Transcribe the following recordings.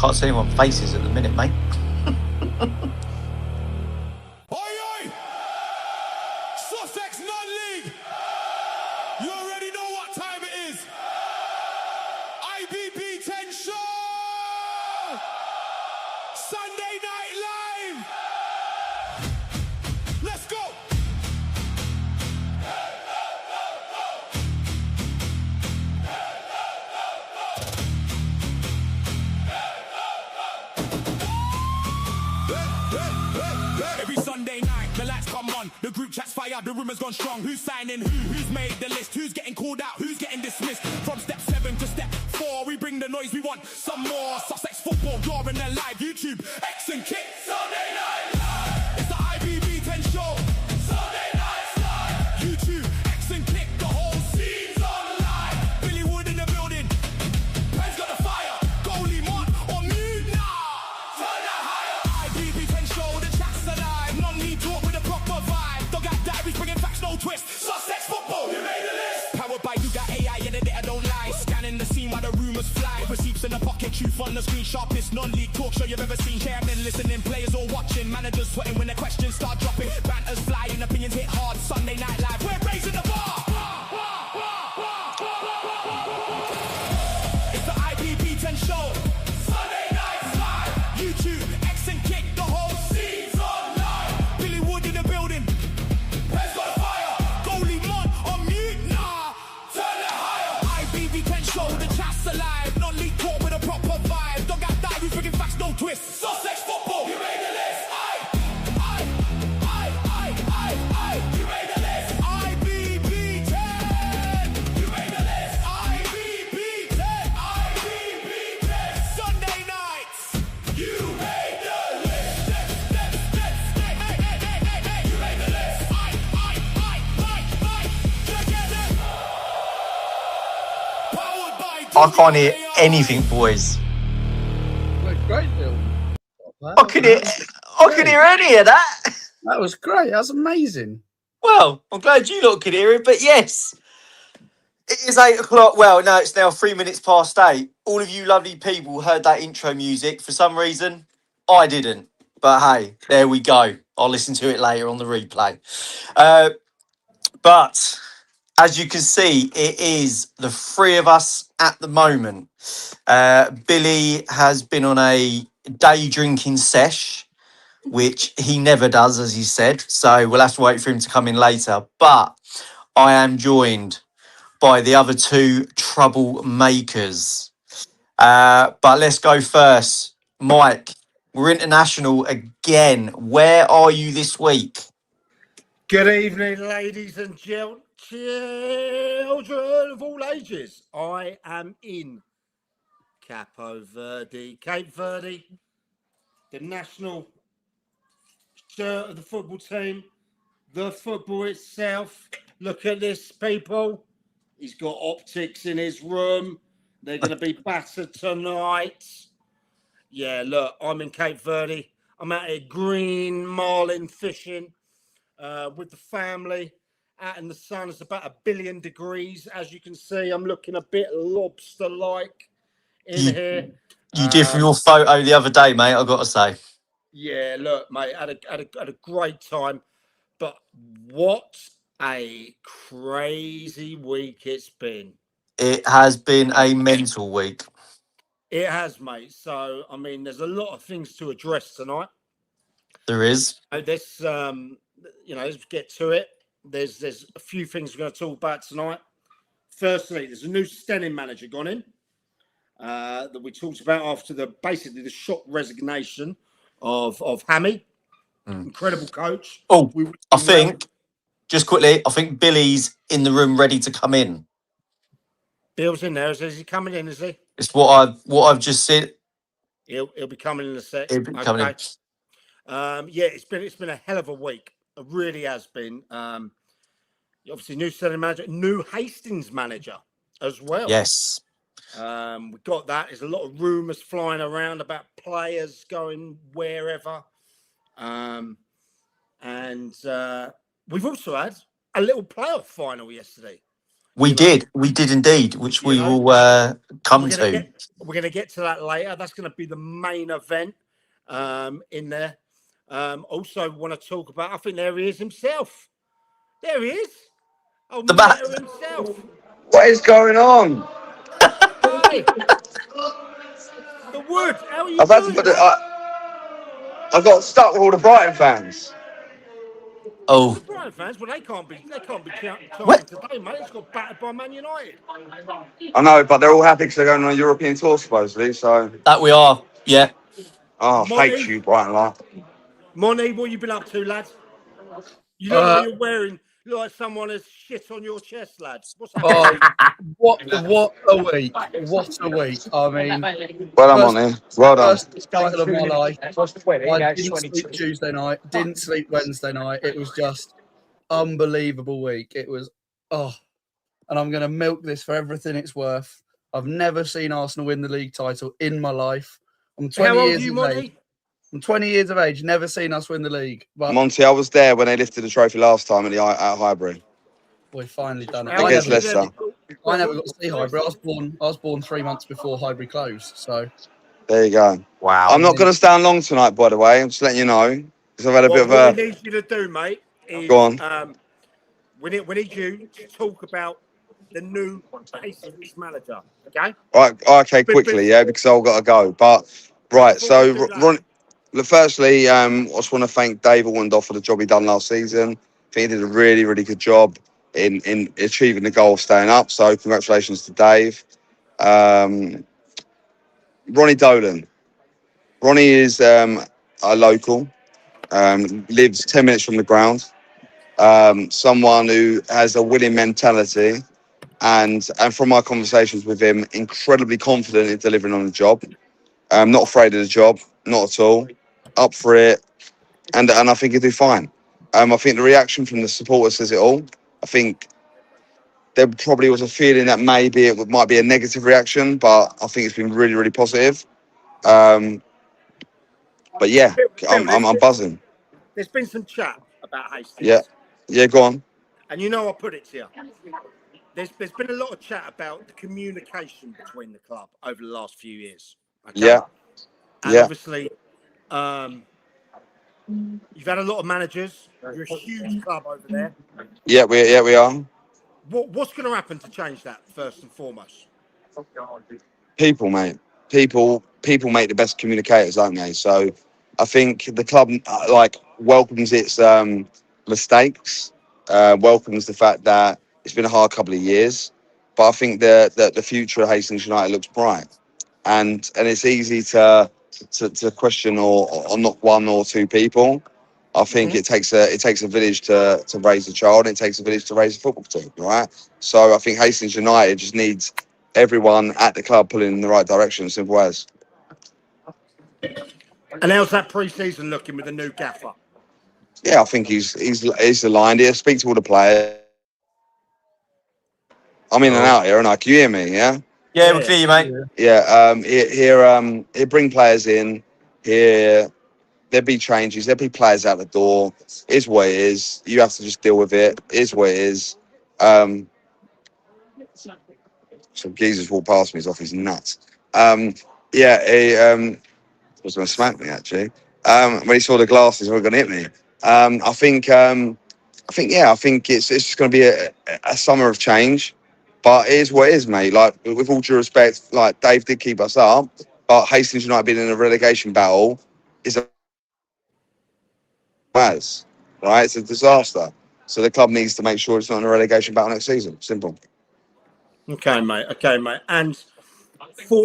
can't see anyone's faces at the minute, mate. Oi! Sussex non-league! You already know what time it is. IBB10 show! Sunday Night Live! Let's go! Every Sunday night, the lights come on, the group chat's fire, the rumours gone strong. Who's signing who's made the list, who's getting called out, who's getting dismissed. From step 7 to step 4, we bring the noise, we want some more. Sussex football, you're in their live YouTube, X and Kick, Sunday Night Live. It's the IBB10 show, Sunday Night Live. YouTube, X and Kick, the whole scene's online. Billy Wood in the building, Ben's got the fire, goalie Mott on mute now. Turn that higher. IBB10 show, the chat's alive. Non-league talk with a proper vibe. Dugout diaries bringing facts, no twist. Sussex football, you made the list. Powered by Dugout AI Ltd, I don't lie. Scanning the scene while the rumours fly. Receipts in the pocket, truth on the screen. Sharpest non-league talk show you've ever seen. Chairman listening, players all watching. Managers sweating when the questions start dropping. Banters flying, opinions hit hard. Sunday Night Live, we're raising the bar. It's the IBB10 show. Sunday Night Live. YouTube, X and Kick, the whole scene's online. Billy Wood in the building. Ben's got a fire. Goalie Mott on mute now. Turn it higher. IBB10 show, the chat's alive. Non-league talk with a proper vibe. Dugout diaries bringing facts, no twist. Sussex football, you made the list. You made the list. IBB10. You made the list. IBB10. Sunday nights. You made the list. You made the list. Powered by I can't hear anything, boys. Great little. I can hear any of that. That was great. That was amazing. Well, I'm glad you lot could hear it, but yes. It is 8 o'clock. Well, no, it's now 3 minutes past 8. All of you lovely people heard that intro music. For some reason, I didn't. But hey, there we go. I'll listen to it later on the replay. But as you can see, it is the three of us at the moment. Billy has been on a day drinking sesh, which he never does, as he said. So we'll have to wait for him to come in later. But I am joined by the other two troublemakers. But let's go first. Mike, we're international again. Where are you this week? Good evening, ladies and children of all ages. I am in Capo Verde, Cape Verde, the national shirt of the football team, the football itself. Look at this, people. He's got optics in his room. They're going to be battered tonight. Yeah, look, I'm in Cape Verde. I'm out here green marlin fishing with the family. Out in the sun, it's about 1 billion degrees. As you can see, I'm looking a bit lobster-like in here. You did from your photo the other day, mate, I've got to say. Yeah, look, mate, had a great time. But what a crazy week it's been. It has been a mental week. It has, mate. So, I mean, there's a lot of things to address tonight. There is. Let's get to it. There's a few things we're going to talk about tonight. Firstly, there's a new Stenning manager gone in that we talked about after the shock resignation of Hammy. Incredible coach. Oh, I think Billy's in the room ready to come in. Bill's in there. Is he coming in? Is he? It's what I've just said. He'll be coming in a sec. He'll be coming in. Yeah, it's been a hell of a week. It really has been. Obviously, new Stenning manager, new Hastings manager as well. Yes. We got that. There's a lot of rumours flying around about players going wherever. And we've also had a little playoff final yesterday. We You know, did indeed, which you we know. will come We're gonna to. get to that later. That's gonna be the main event in there. Also, want to talk about. I think there he is himself. There he is. Oh, The back. Meta himself. What is going on? Hey, the Wood. How are you I've had to doing, put it. lad? I got stuck with all the Brighton fans. Well, Oh, the Brighton fans, well, they can't be what? chanting today, mate. It's got battered by Man United. I know, but they're all happy because they're going on a European tour, supposedly. So, That we are. Yeah. oh, I hate Monty, you, Brighton, lad. Monty, what you been up to, lad? You look like Uh, you're wearing. You look like someone has shit on your chest, lad. What's up? oh, what a week! What a week! I mean, Well done, first Monty. Well done. title of my life. I didn't sleep Tuesday night. Didn't sleep Wednesday night. It was just unbelievable week. It was and I'm going to milk this for everything it's worth. I've never seen Arsenal win the league title in my life. I'm 20 How old years are you, of Monty? age. I'm 20 years of age. Never seen us win the league, but Monty, I was there when they lifted the trophy last time at Highbury we've finally done it. How against old are you Leicester. then? I never got to see Highbury. I was born 3 months before Highbury closed. So There you go. Wow. I'm not going to stay on long tonight, by the way. I'm just letting you know because I've had a Well, bit of what we a. need you to do, mate, is Go on. we need you to talk about the new Hastings manager. Okay. Right, okay, Bit- quickly, bit- yeah, because I've got to go. But right, Before we so do that, Ron, firstly, I just want to thank Dave Wendell for the job he done last season. I think he did a really, really good job in achieving the goal of staying up. So congratulations to Dave. Ronnie Dolan. Ronnie is a local, lives 10 minutes from the ground. Someone who has a winning mentality, and from my conversations with him, incredibly confident in delivering on the job. Not afraid of the job, not at all. Up for it, and I think he'll do fine. I think the reaction from the supporters says it all. I think there probably was a feeling that maybe might be a negative reaction, but I think it's been really, really positive. But yeah, Bill, I'm buzzing. there's been some chat about Yeah, Hastings, yeah, go on. and you know I put it to you. There's been a lot of chat about the communication between the club over the last few years. Okay? Yeah, And yeah, obviously, you've had a lot of managers. You're a huge club over there. yeah. We are. What's going to happen to change that first and foremost? People, mate. People make the best communicators, don't they? So I think the club welcomes its mistakes, welcomes the fact that it's been a hard couple of years, but I think that the future of Hastings United looks bright, and it's easy to question or not one or two people. I think it takes a village to raise a child, and it takes a village to raise a football team, right? So I think Hastings United just needs everyone at the club pulling in the right direction, simple as. And how's that pre-season looking with the new gaffer? Yeah, I think he's aligned here. Speak to all the players. I'm in and out here, and can you hear me? Yeah. Yeah, we'll clear you, mate. Yeah. Here bring players in. Here there'll be changes. There'll be players out the door. Is what it is. You have to just deal with it. Is what it is. Some geezers walked past me. He's off his nuts. Yeah. He was going to smack me actually. When he saw the glasses, he was going to hit me. I think it's just going to be a summer of change. But it is what it is, mate. Like, with all due respect, like, Dave did keep us up, but Hastings United being in a relegation battle is a mess, right? It's a disaster. So the club needs to make sure it's not in a relegation battle next season. Simple. Okay, mate. And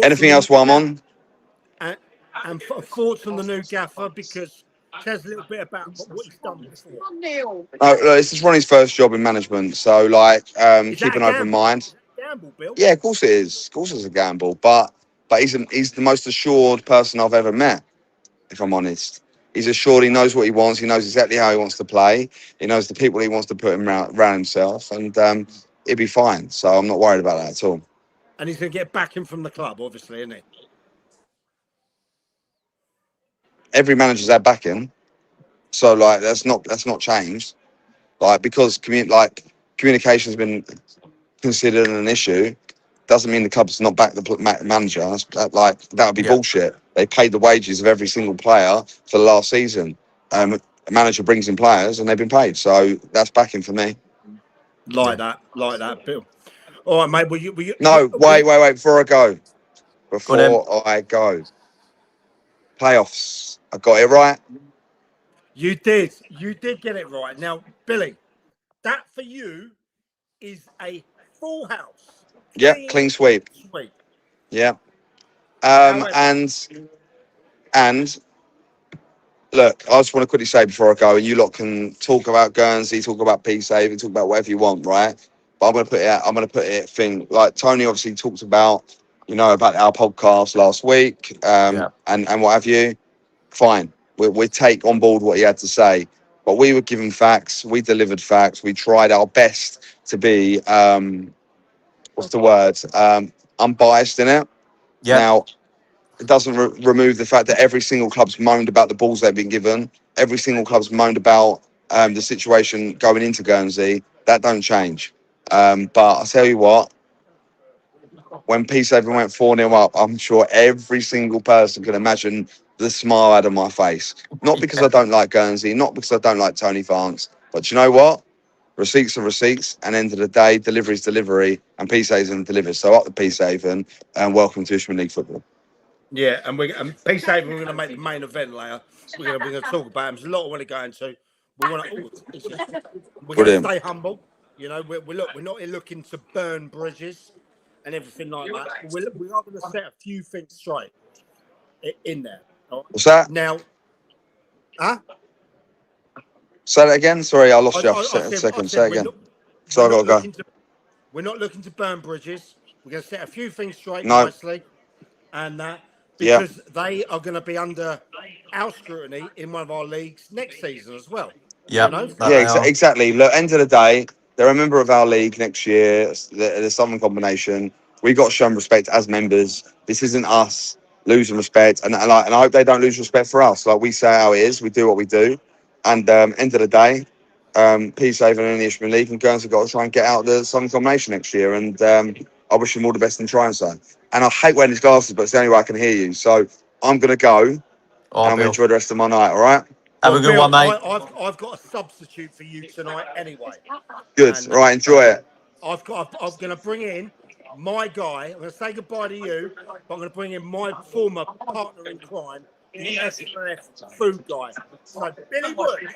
Anything else while I'm on? And thoughts on the new gaffer, because tell us a little bit about what he's done before. No, this is Ronnie's first job in management, so keep an open mind. Gamble, Bill. Yeah, of course it is. Of course it's a gamble, but he's the most assured person I've ever met, if I'm honest. He's assured, he knows what he wants, he knows exactly how he wants to play, he knows the people he wants to put around himself, and he'll be fine. So I'm not worried about that at all. And he's going to get backing from the club, obviously, isn't he? Every manager's had backing, so that's not changed. Because communication's been considered an issue, doesn't mean the club's not back the manager. That would be bullshit. They paid the wages of every single player for the last season. A manager brings in players and they've been paid, so that's backing for me. Like that, Bill. All right, mate. Wait. Before I go, playoffs. I got it right. You did get it right. Now, Billy, that for you is a full house. Clean sweep. Yeah. And look, I just want to quickly say before I go, and you lot can talk about Guernsey, talk about Peacehaven, talk about whatever you want, right? But I'm gonna put it thing like Tony obviously talked about, about our podcast last week, and what have you. Fine, we take on board what he had to say, but we were given facts, we delivered facts, we tried our best to be unbiased in it. Now, it doesn't remove the fact that every single club's moaned about the balls they've been given. Every single club's moaned about the situation going into Guernsey. That don't change. But I'll tell you what, when Peacehaven went 4-0 up, I'm sure every single person can imagine the smile out of my face. Not because I don't like Guernsey, not because I don't like Tony Vance, but you know what? Receipts are receipts, and end of the day, delivery is delivery, and Peacehaven delivers. So up the Peacehaven, and welcome to Isthmian League football. Yeah, and Peacehaven, we're going to make the main event later. We're going to talk about them. There's a lot I want to go into. We're going to stay humble. We're not looking to burn bridges and everything like that. We are going to set a few things straight in there. What's that? Now, Say that again. Sorry, I lost you for a second. Say it again. We're not looking to burn bridges. We're going to set a few things straight nicely, and that because they are going to be under our scrutiny in one of our leagues next season as well. Exactly. Look, end of the day, they're a member of our league next year. The Southern Combination. We got to show them respect as members. This isn't us losing respect, and I hope they don't lose respect for us. Like we say how it is, we do what we do, and end of the day, Peacehaven and the Isthmian League and Guernsey got to try and get out of the Southern Combination next year. And I wish them all the best in trying so. And I hate wearing these glasses, but it's the only way I can hear you. So I'm gonna go, and I'm gonna enjoy the rest of my night. All right. Have a good one, mate. I've got a substitute for you tonight anyway. Good. Right, enjoy it. I'm going to bring in my guy. I'm going to say goodbye to you, but I'm going to bring in my former partner in crime, the SNF food guy. So, Billy Wood.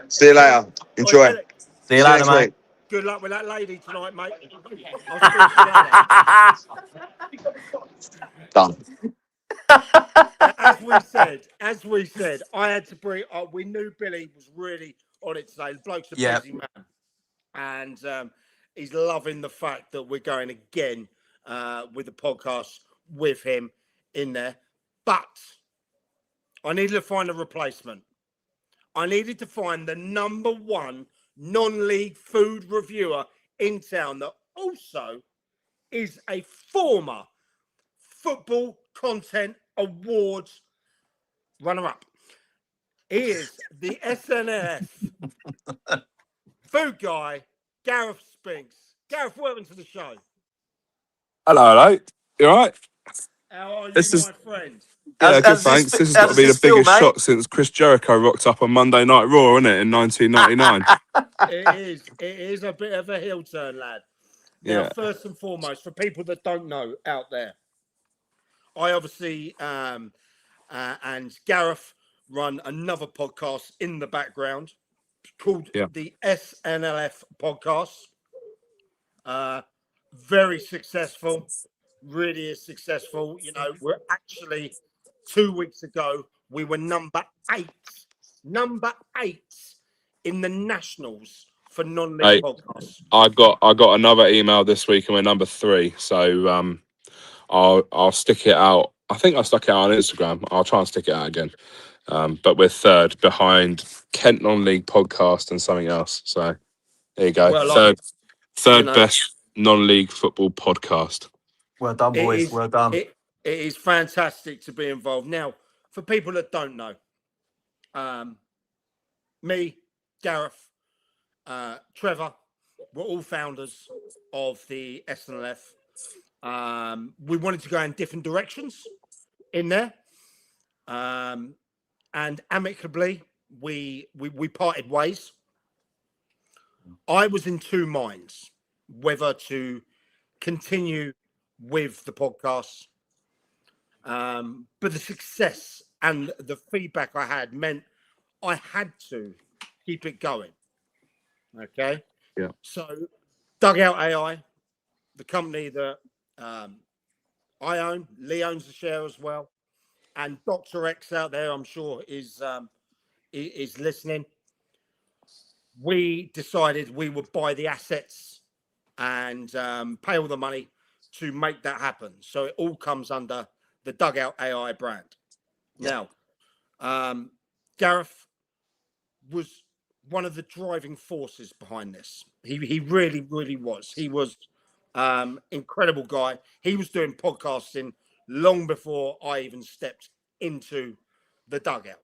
See you later. Enjoy. See you later, mate. Good luck with that lady tonight, mate. I'll speak to you later. Done. As we said, I had to bring. We knew Billy was really on it today. The bloke's a busy man, and he's loving the fact that we're going again with the podcast with him in there. But I needed to find a replacement. I needed to find the #1 non-league food reviewer in town that also is a former Football Content Awards runner-up. He is the SNF food guy, Gareth Spinks. Gareth, welcome to the show. Hello. You all right? How are you, my friend? Yeah, good, thanks. This has got to be the biggest shock since Chris Jericho rocked up on Monday Night Raw, isn't it, in 1999? It is a bit of a heel turn, lad. Now, first and foremost, for people that don't know out there, I obviously and Gareth run another podcast in the background called the SNLF podcast. Very successful, really is successful. We're actually 2 weeks ago, we were number 8 in the nationals for non-league podcasts. I got another email this week and we're number 3. So I'll stick it out. I think I stuck it out on Instagram. I'll try and stick it out again. But we're 3rd behind Kent Non-League podcast and something else. So there you go. Well, third best non-league football podcast. Well done, boys. Well done. It is fantastic to be involved. Now, for people that don't know, me, Gareth, Trevor, we're all founders of the SNLF. We wanted to go in different directions in there, and amicably we parted ways. I was in two minds whether to continue with the podcast, but the success and the feedback I had meant I had to keep it going. Okay. Yeah. So Dugout AI, the company that I own, Lee owns the share as well, and Dr. X out there, I'm sure, is listening. We decided we would buy the assets and pay all the money to make that happen. So it all comes under the Dugout AI brand. Yeah. Now, Gareth was one of the driving forces behind this. He really, really was. He was incredible guy. He was doing podcasting long before I even stepped into the Dugout.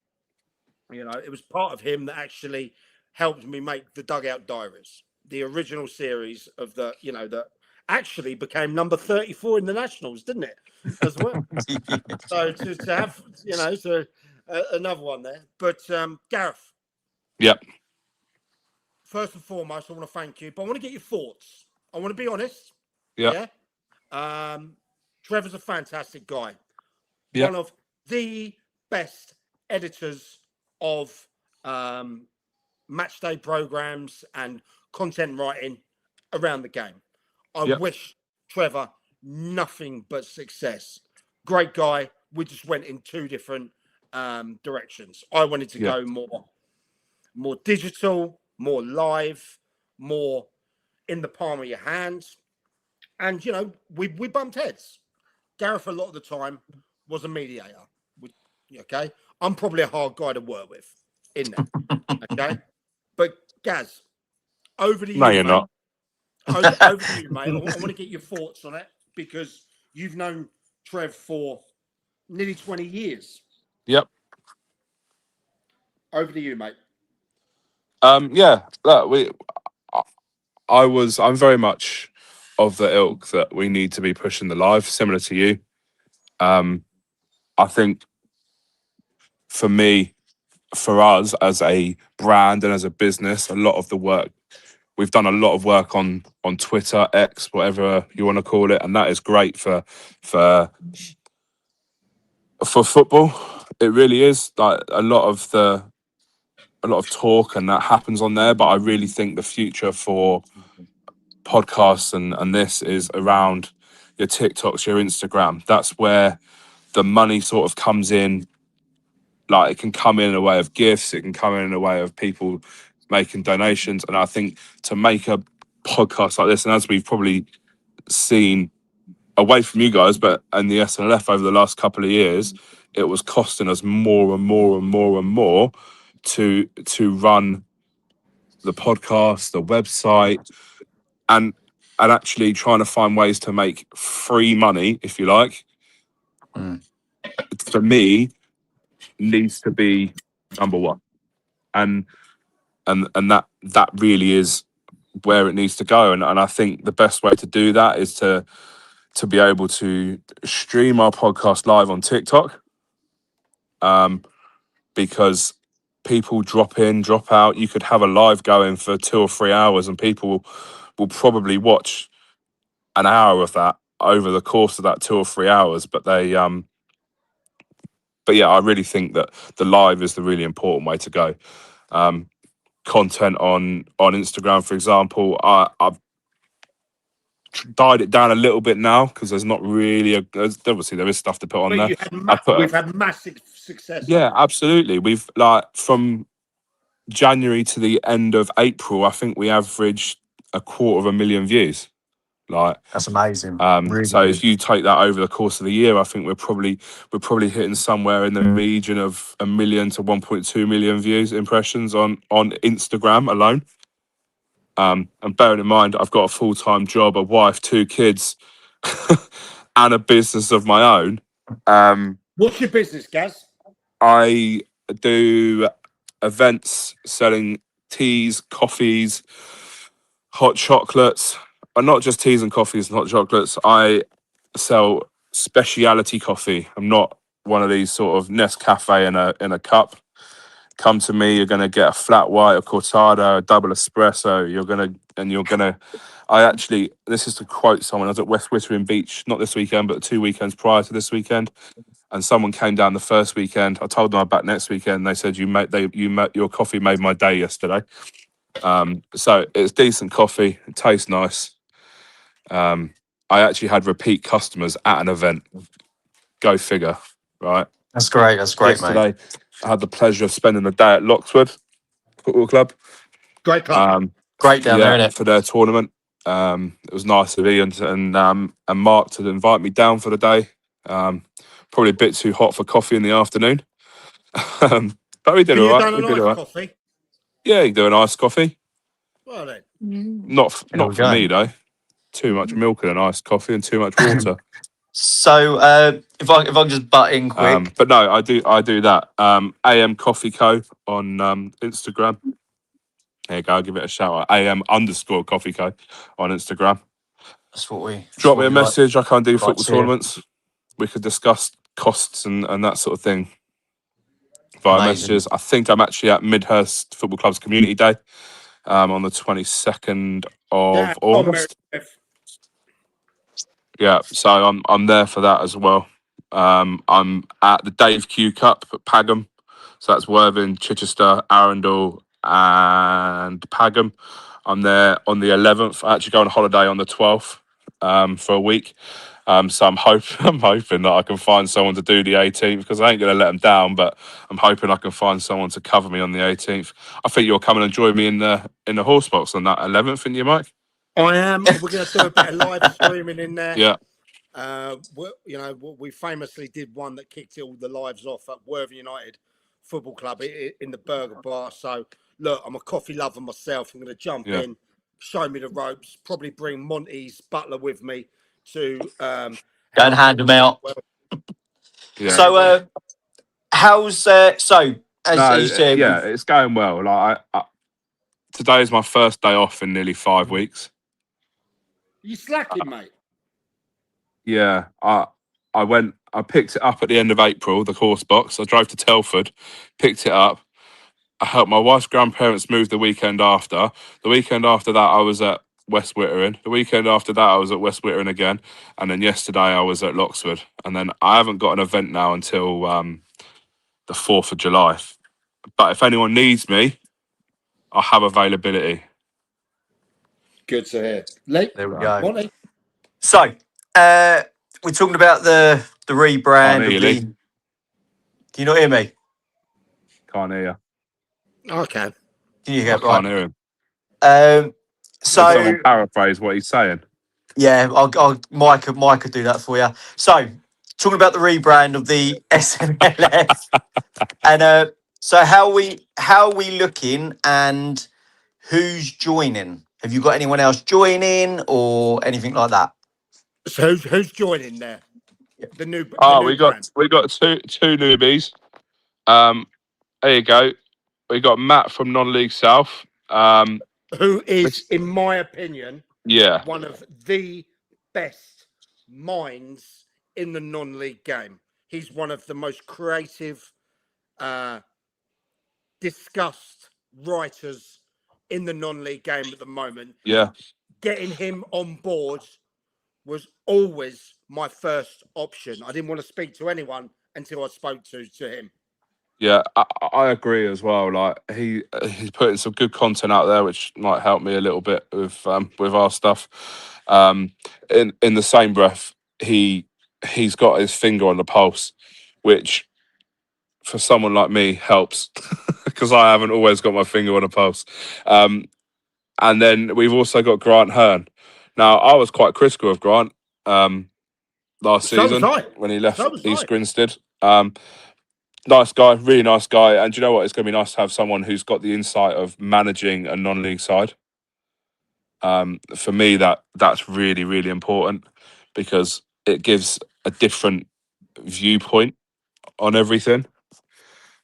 You know, it was part of him that actually helped me make the Dugout Diaries, the original series of the, you know, that actually became number 34 in the Nationals, didn't it? As well. So to have, you know, another one there. But Gareth. Yep. First and foremost, I want to thank you, but I want to get your thoughts. I want to be honest. Yep. Yeah. Trevor's a fantastic guy. Yep. One of the best editors of match day programs and content writing around the game. I wish Trevor nothing but success. Great guy. We just went in two different directions. I wanted to go more digital, more live, more in the palm of your hands. And, you know, we bumped heads. Gareth, a lot of the time, was a mediator. Okay? I'm probably a hard guy to work with in there. Okay? But, Gaz, over to you, No, you're mate. not. Over to you, mate. I want to get your thoughts on it because you've known Trev for nearly 20 years. Yep. Over to you, mate. Yeah. Look, I'm very much of the ilk that we need to be pushing the live, similar to you. I think for me, for us as a brand and as a business, a lot of the work we've done, a lot of work on Twitter, X, whatever you want to call it, and that is great for football. It really is. Like a lot of talk and that happens on there, but I really think the future for podcasts and this is around your TikToks, your Instagram. That's where the money sort of comes in. Like it can come in a way of gifts, it can come in a way of people making donations. And I think to make a podcast like this, and as we've probably seen away from you guys, but and the SNLF over the last couple of years, it was costing us more and more and more and more to run the podcast, the website, and actually trying to find ways to make free money, if you like, for me, needs to be number one. And that really is where it needs to go. And I think the best way to do that is to be able to stream our podcast live on TikTok. Because people drop in, drop out. You could have a live going for 2 or 3 hours and people will probably watch an hour of that over the course of that 2 or 3 hours. But yeah, I really think that the live is the really important way to go. Content on Instagram, for example, I've dialed it down a little bit now because there's not really obviously there is stuff to put on there. We've had massive success. Yeah, absolutely. We've like from January to the end of April, I think we averaged 250,000 views. Like that's amazing. Really so good. If you take that over the course of the year, I think we're probably hitting somewhere in the region of 1 million to 1.2 million views, impressions on Instagram alone. And bearing in mind, I've got a full-time job, a wife, 2 kids, and a business of my own. What's your business, Gaz? I do events selling teas, coffees, hot chocolates, and not just teas and coffees and hot chocolates. I sell speciality coffee. I'm not one of these sort of Nescafe in a cup. Come to me, you're gonna get a flat white, a cortado, a double espresso. This is to quote someone. I was at West Wittering Beach, not this weekend, but 2 weekends prior to this weekend, and someone came down the first weekend. I told them I'm back next weekend. And they said your coffee made my day yesterday. So it's decent coffee. It tastes nice. I actually had repeat customers at an event. Go figure, right? That's great. That's great, mate. Yesterday, I had the pleasure of spending the day at Loxwood Football Club. Great club. Great down there, innit? For their tournament. It was nice of Ian and Mark to invite me down for the day. Probably a bit too hot for coffee in the afternoon, but we did Can all you right. done We an did all iced right. coffee? Yeah, you can do an iced coffee. Well then. Not There we for go. me though. Too much milk in an iced coffee and too much water. So if I can just butt in quick, But no, I do that. AM Coffee Co on Instagram. There you go. I'll give it a shout out. AM_Coffee Co on Instagram. that's what we Drop me a message. I can't do like football to hear. tournaments. We could discuss costs and that sort of thing via Amazing. messages. I think I'm actually at Midhurst Football Club's Community Day on the 22nd of August. Yeah, so I'm there for that as well. I'm at the Dave Q Cup at Pagham. So that's Worthing, Chichester, Arundel, and Pagham. I'm there on the 11th. I actually go on holiday on the 12th for a week. So I'm hoping that I can find someone to do the 18th because I ain't going to let them down. But I'm hoping I can find someone to cover me on the 18th. I think you'll come and join me in the horse box on that 11th, and you, Mike? I am. We're going to do a bit of live streaming in there. Yeah. We famously did one that kicked all the lives off at Worthing United Football Club in the Burger Bar. So, look, I'm a coffee lover myself. I'm going to jump in, show me the ropes, probably bring Monty's butler with me to go and hand them out. Yeah. So, how's so as you said? It's going well. Like today is my first day off in nearly 5 weeks. You slacking, mate? Yeah, I picked it up at the end of April, the horse box. I drove to Telford, picked it up. I helped my wife's grandparents move the weekend after. The weekend after that, I was at West Wittering. The weekend after that, I was at West Wittering again. And then yesterday, I was at Loxwood. And then I haven't got an event now until the 4th of July. But if anyone needs me, I'll have availability. Good to hear. There we go. Monty? So, we're talking about the rebrand of the. Can you not hear me? Can't hear you. Okay. Can you hear? Can't hear him. So someone paraphrase what he's saying. Yeah, Mike could do that for you. So, talking about the rebrand of the SNLF, and so how are we looking, and who's joining? Have you got anyone else joining or anything like that? So who's joining there? The new. We got two newbies. There you go. We got Matt from Non-League South. Who is, in my opinion, one of the best minds in the non-league game. He's one of the most creative, discussed writers in the non-league game at the moment. Yeah. Getting him on board was always my first option. I didn't want to speak to anyone until I spoke to him. Yeah, I agree as well. Like he's putting some good content out there, which might help me a little bit with our stuff. In the same breath, he's got his finger on the pulse, which for someone like me helps because I haven't always got my finger on the pulse. And then we've also got Grant Hearn. Now I was quite critical of Grant last season when he left East Grinstead. Nice guy, really nice guy. And do you know what? It's going to be nice to have someone who's got the insight of managing a non-league side. For me, that's really, really important because it gives a different viewpoint on everything.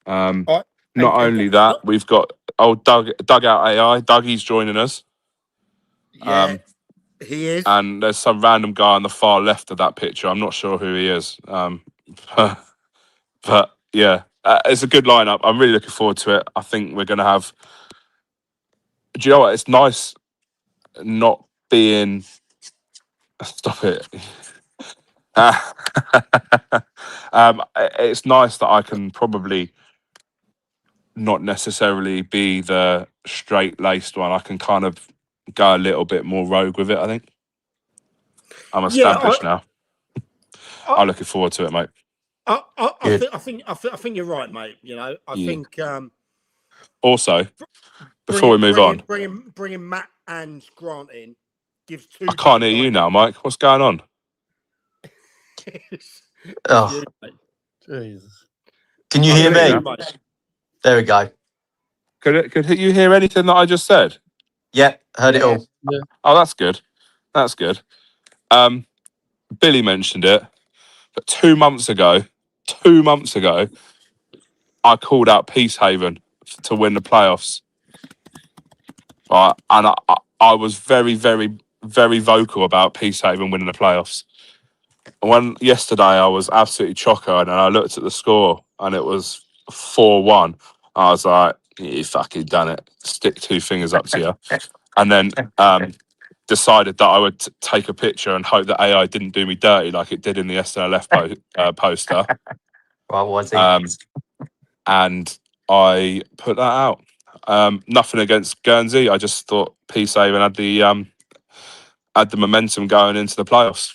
Not only that, we've got old Dugout AI. Dougie's joining us. Yeah, he is. And there's some random guy on the far left of that picture. I'm not sure who he is. But yeah, it's a good lineup. I'm really looking forward to it. I think we're going to have. Do you know what? It's nice not being. Stop it. It's nice that I can probably not necessarily be the straight-laced one. I can kind of go a little bit more rogue with it, I think. I'm established now. I'm looking forward to it, mate. I think you're right, mate. You know, I think. Also, before we move on, bringing Matt and Grant in gives two. I can't hear you now, Mike. What's going on? Oh, Jesus. can you hear me? There we go. Could you hear anything that I just said? Yep, heard it all. Yeah. Oh, that's good. That's good. Billy mentioned it, but 2 months ago, I called out Peacehaven to win the playoffs. Right, and I was very, very, very vocal about Peacehaven winning the playoffs. And when yesterday I was absolutely choco, and I looked at the score and it was 4-1. I was like, "You fucking done it! Stick two fingers up to you." And then decided that I would take a picture and hope that AI didn't do me dirty like it did in the SNLF poster. Right, was he? And I put that out. Nothing against Guernsey. I just thought Peacehaven had the momentum going into the playoffs.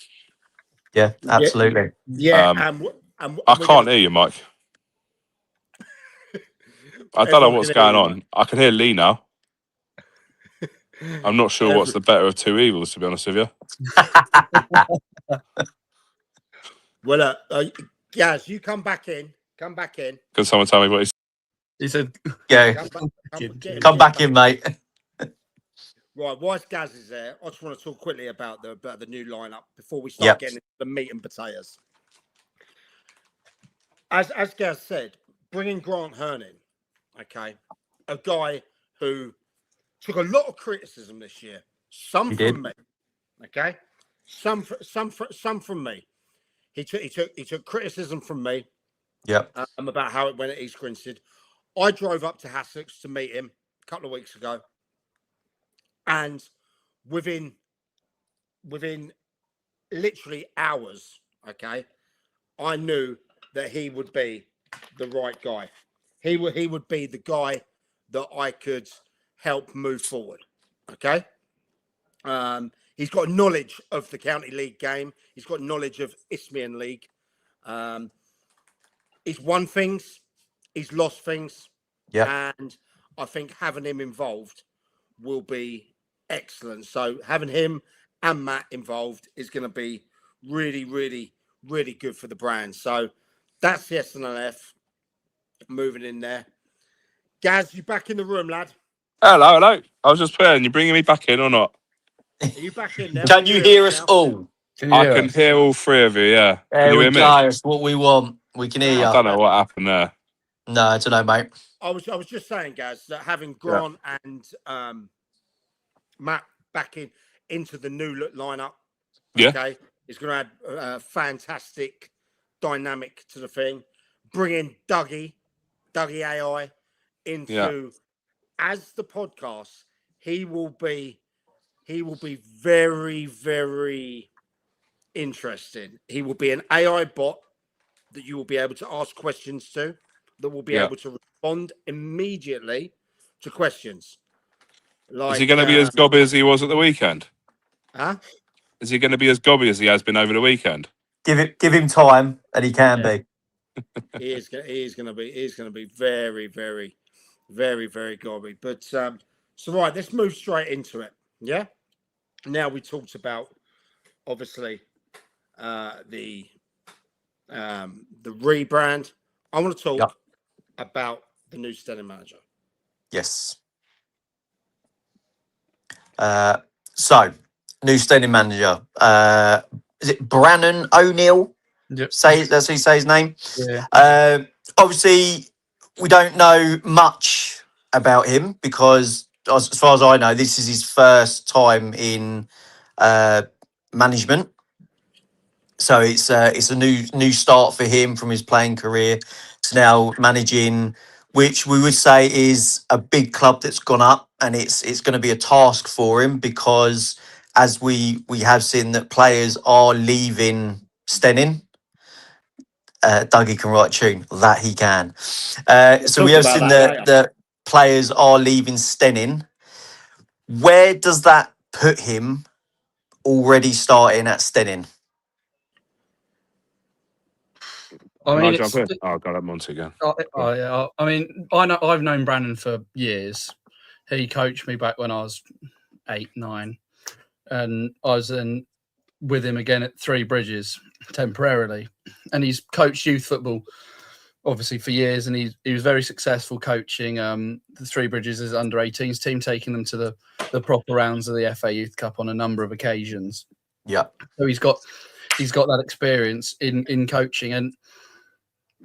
Yeah, absolutely. Yeah, and I can't hear you, Mike. I don't know what's going on. I can hear Lee now. I'm not sure what's the better of two evils, to be honest with you. Well, Gaz, you come back in. Come back in. Can someone tell me what he said? Yeah, come back in, mate. Right, whilst Gaz is there, I just want to talk quickly about the new lineup before we start getting into the meat and potatoes. As Gaz said, bringing Grant Hearn in, okay, a guy who took a lot of criticism this year. Some from me, okay, some from me. He took criticism from me. Yep. About how it went at East Grinstead. I drove up to Sussex to meet him a couple of weeks ago, and within literally hours, okay, I knew that he would be the right guy. He would be the guy that I could help move forward. Okay. He's got knowledge of the county league game. He's got knowledge of Isthmian League. He's won things. He's lost things. Yeah. And I think having him involved will be excellent. So having him and Matt involved is going to be really, really, really good for the brand. So that's the SNLF moving in there. Gaz, you back in the room, lad? Hello. I was just playing. You bringing me back in or not? Are you back in now? Can you hear us all? I can hear all three of you, yeah. There can you we hear go. me? That's what we want. We can hear you. I don't know what happened there. No, I don't know, mate. I was just saying, Gaz, that having Grant and Matt back into the new lineup, okay, is going to add a fantastic dynamic to the thing. Bringing Dougie AI into as the podcast, he will be very, very interesting. He will be an AI bot that you will be able to ask questions to, that will be able to respond immediately to questions. Like, is he going to be as gobby as he was at the weekend? Huh? Is he going to be as gobby as he has been over the weekend? Give him time, and he can be. He is going to be very, very, very, very gobby. But so right, let's move straight into it. Yeah. Now we talked about obviously the rebrand. I want to talk about the new standing manager. Yes. So, new standing manager. Is it Brannon O'Neill? Yep. Does he say his name? Yeah. Obviously, we don't know much about him because as far as I know, this is his first time in management. So it's a new start for him from his playing career to now managing, which we would say is a big club that's gone up, and it's going to be a task for him because as we have seen that players are leaving Steyning. Dougie can write a tune, that he can. We'll So we talk have about seen that that later. the players are leaving Steyning. Where does that put him already starting at Steyning? I Can I mean, jump it's. in? Oh, I've got that Monty again. Yeah, I mean, I've known Brandon for years. He coached me back when I was 8, 9, and I was in with him again at Three Bridges temporarily, and he's coached youth football obviously for years, and he was very successful coaching the Three Bridges as under-18s team, taking them to the proper rounds of the FA Youth Cup on a number of occasions. Yeah. So he's got that experience in coaching, and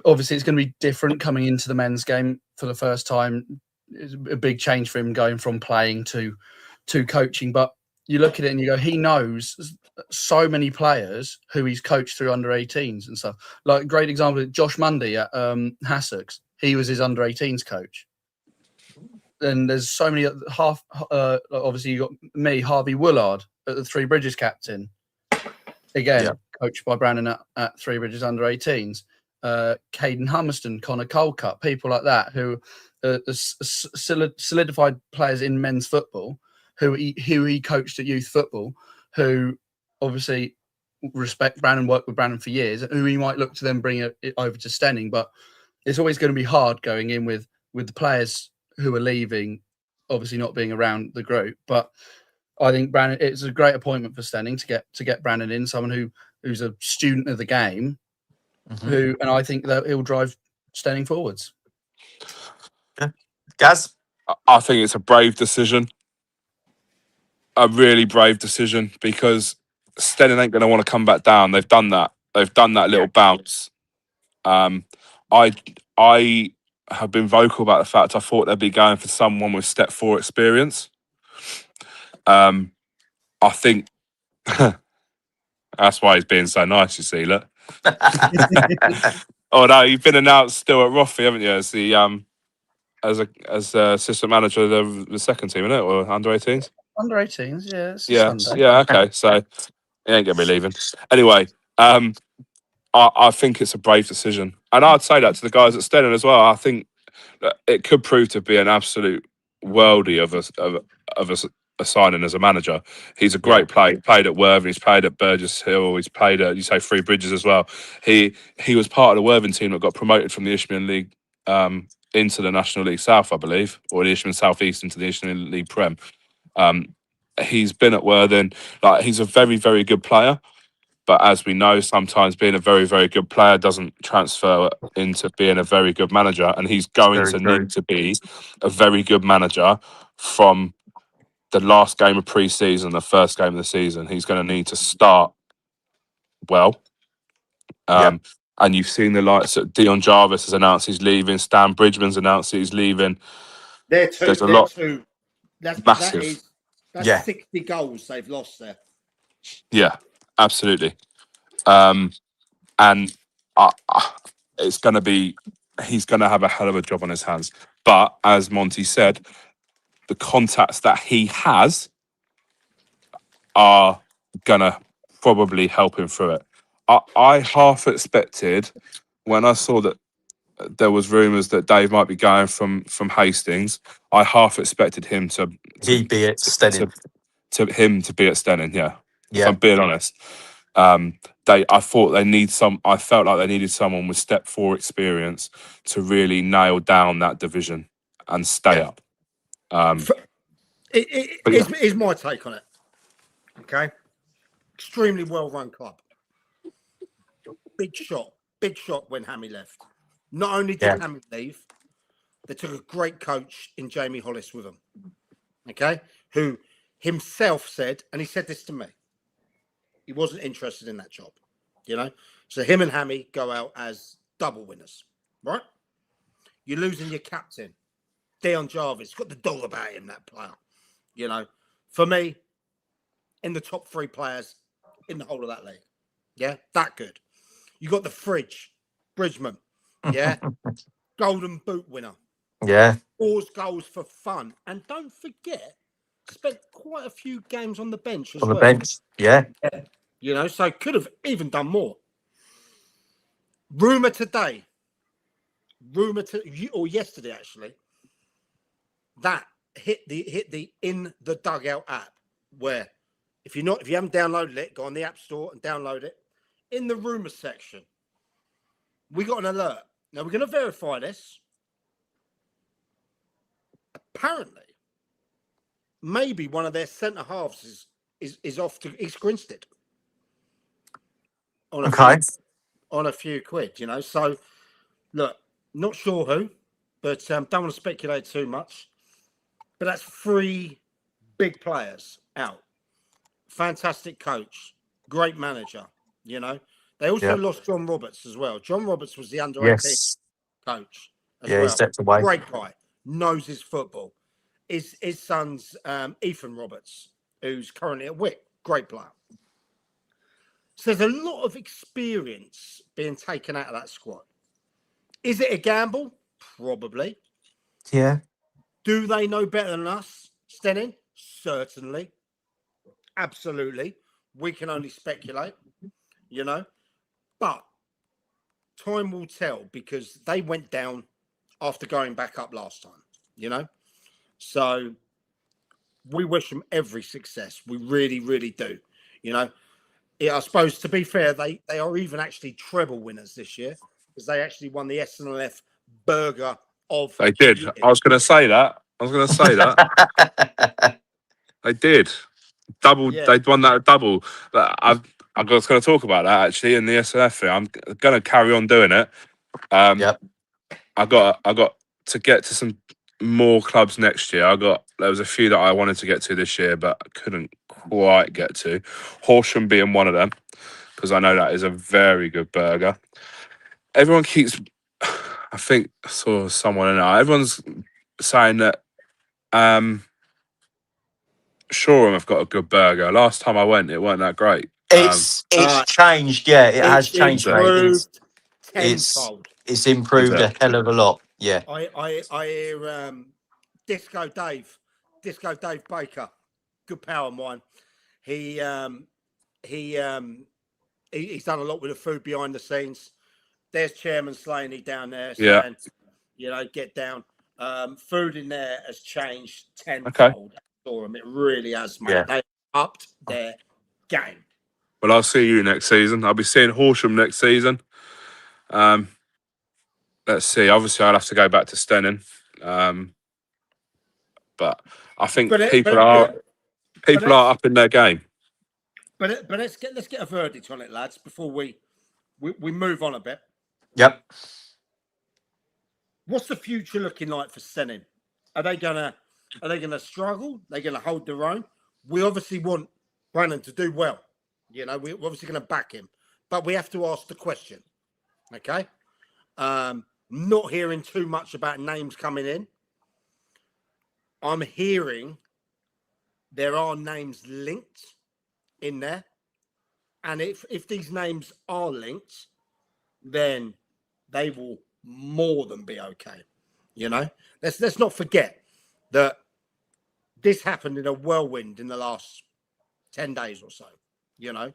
obviously it's going to be different coming into the men's game for the first time. It's a big change for him going from playing to coaching, but you look at it and you go, he knows so many players who he's coached through under-18s and stuff. Like a great example, Josh Mundy at Sussex, he was his under-18s coach. And there's so many obviously you got me, Harvey Woolard at the Three Bridges captain, again coached by Brandon at Three Bridges under-18s. Caden Hummerston, Connor Colcutt, people like that who are solidified players in men's football who he coached at youth football, who obviously respect Brandon, worked with Brandon for years, who he might look to then bring it over to Steyning. But it's always going to be hard going in with the players who are leaving, obviously not being around the group. But I think Brandon, it's a great appointment for Steyning to get Brandon in, someone who's a student of the game, and I think that he'll drive Steyning forwards. Yeah. Gaz? I think it's a brave decision. A really brave decision, because Steyning ain't going to want to come back down. They've done that. They've done that little bounce. I have been vocal about the fact I thought they'd be going for someone with step 4 experience. I think that's why he's being so nice. You see, look. Oh no, you've been announced still at Roffey, haven't you? As the as assistant manager of the second team, isn't it, or under-18s? Under-18s, yeah. It's Yeah, Sunday. yeah. Okay, so he ain't gonna be leaving anyway. I think it's a brave decision, and I'd say that to the guys at Steyning as well. I think that it could prove to be an absolute worldie of a signing as a manager. He's a great player. He played at Worthing, he's played at Burgess Hill, he's played at, you say, Three Bridges as well. He was part of the Worthing team that got promoted from the Isthmian League into the National League South, I believe, or the Isthmian South East into the Isthmian League Prem. He's been at Worthing. Like, he's a very, very good player. But as we know, sometimes being a very, very good player doesn't transfer into being a very good manager. And he's going to need to be a very good manager from the last game of pre-season, the first game of the season. He's going to need to start well. And you've seen the likes that Dion Jarvis has announced he's leaving. Stan Bridgman's announced he's leaving. There's a lot. Massive. That's 60 goals they've lost there. Yeah, absolutely. And it's going to be, he's going to have a hell of a job on his hands. But as Monty said, the contacts that he has are going to probably help him through it. I half expected, when I saw that there was rumours that Dave might be going from Hastings, I half expected him to be at Steyning. To him to be at Steyning, yeah. If Yeah. I'm being honest. I thought they need I felt like they needed someone with step 4 experience to really nail down that division and stay up. Here's my take on it. Okay. Extremely well-run club. Big shot when Hammy left. Not only did Hammy leave, they took a great coach in Jamie Hollis with them. Okay. Who himself said, and he said this to me, he wasn't interested in that job. You know? So him and Hammy go out as double winners. Right? You're losing your captain. Dion Jarvis, got the dog about him, that player. You know, for me, in the top 3 players in the whole of that league. Yeah, that good. You got the fridge, Bridgman. Yeah, Golden Boot winner. Yeah. 4 goals for fun. And don't forget, spent quite a few games on the bench as On the well. bench. Yeah. You know, so could have even done more. Rumour today, or yesterday actually, that hit the In the Dugout app, where if you haven't downloaded it, go on the App Store and download it. In the rumour section, we got an alert. Now we're going to verify this. Apparently, maybe one of their centre halves is off to East Grinstead on a few quid, you know. So look, not sure who, but don't want to speculate too much. But that's 3 big players out. Fantastic coach, great manager, you know. They also lost John Roberts as well. John Roberts was the under-18 coach as well. He stepped away. Great guy, knows his football. His son's Ethan Roberts, who's currently at Wick. Great player. So there's a lot of experience being taken out of that squad. Is it a gamble? Probably. Yeah. Do they know better than us, Stenning? Certainly. Absolutely. We can only speculate, you know. But time will tell, because they went down after going back up last time, you know. So we wish them every success. We really, really do, you know. Yeah, I suppose, to be fair, they are even actually treble winners this year, because they actually won the SNLF Burger of They did. the Year. I was going to say that. They did. Double. Yeah. They'd won that double. But I was going to talk about that actually in the SNF thing. I'm going to carry on doing it. Yep. I got to get to some more clubs next year. There was a few that I wanted to get to this year, but I couldn't quite get to. Horsham being one of them, because I know that is a very good burger. Everyone keeps, I think I saw someone in there. Everyone's saying that Shoreham have got a good burger. Last time I went, it weren't that great. It's changed. Yeah, it has changed, mate. Improved It's tenfold. improved a hell of a lot. Yeah. I hear Disco Dave Baker, good power and wine. He's done a lot with the food behind the scenes. There's Chairman Slaney down there saying, you know, get down. Food in there has changed tenfold. Okay. It really has, mate. Yeah. They upped their game. Well, I'll see you next season. I'll be seeing Horsham next season. Let's see. Obviously, I'll have to go back to Stenning. But I think people are up in their game. But let's get a verdict on it, lads, before we move on a bit. Yep. What's the future looking like for Stenning? Are they gonna struggle? Are they gonna hold their own? We obviously want Brandon to do well. You know, we're obviously gonna back him, but we have to ask the question. Okay. Not hearing too much about names coming in. I'm hearing there are names linked in there. And if these names are linked, then they will more than be okay. You know, let's not forget that this happened in a whirlwind in the last 10 days or so, you know.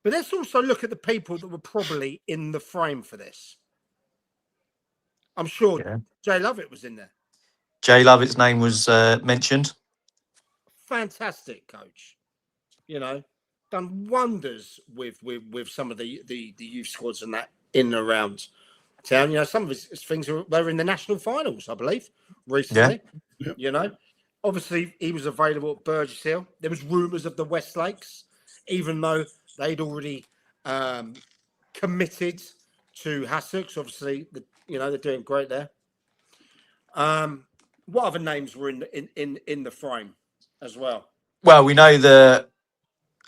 But let's also look at the people that were probably in the frame for this. I'm sure Jay Lovett was in there. Jay Lovett's name was mentioned. Fantastic coach. You know, done wonders with some of the youth squads and that in and around town. You know, some of his things were in the national finals, I believe, recently. Yeah. You know, obviously he was available at Burgess Hill. There was rumours of the West Lakes, even though they'd already committed to Hassocks. Obviously, they're doing great there. What other names were in the frame as well? Well, we know that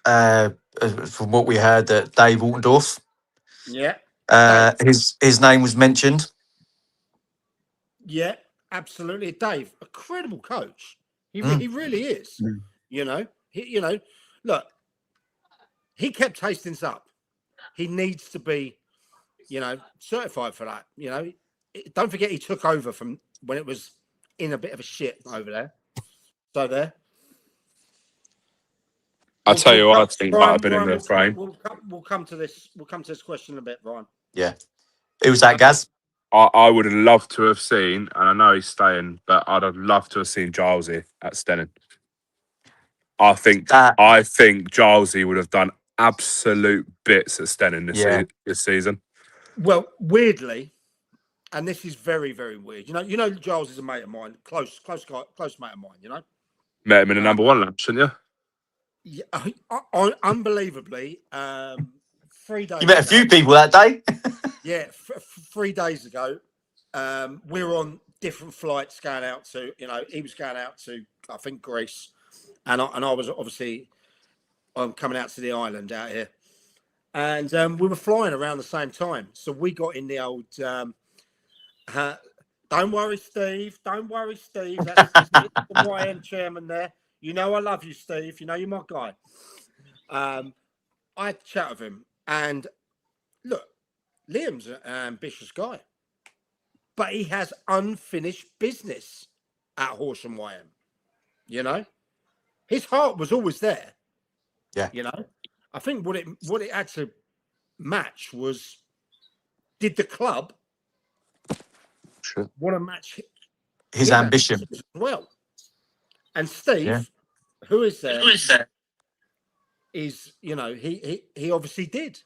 from what we heard, that Dave Altendorf. Yeah. His name was mentioned. Yeah. absolutely. Dave, a credible coach. He really is. You know, look, he kept Hastings up. He needs to be, certified for that. Don't forget he took over from when it was in a bit of a shit over there. So there. I tell you what, I think might have been in the frame. We'll come to this. We'll come to this question in a bit, Ryan. Yeah. Who was that, Gaz? I would have loved to have seen, and I know he's staying, but I'd have loved to have seen Gilesy at Stenning. I think Gilesy would have done absolute bits at Stenning this season. Well, weirdly, and this is very, very weird. Giles is a mate of mine, close mate of mine. Met him in the number one lunch, didn't you? Yeah, unbelievably. 3 days. You met a few people that day. Yeah, 3 days ago, we were on different flights going out to. He was going out to, I think, Greece, and I was obviously coming out to the island out here, and we were flying around the same time. So we got in the old. Don't worry, Steve. Don't worry, Steve. That's the YM chairman there. I love you, Steve. You're my guy. I had a chat with him, and look, Liam's an ambitious guy, but he has unfinished business at Horsham YM. His heart was always there. Yeah. I think what it had to match was, did the club want to match his ambition as well? And Steve, who is there, is he obviously did.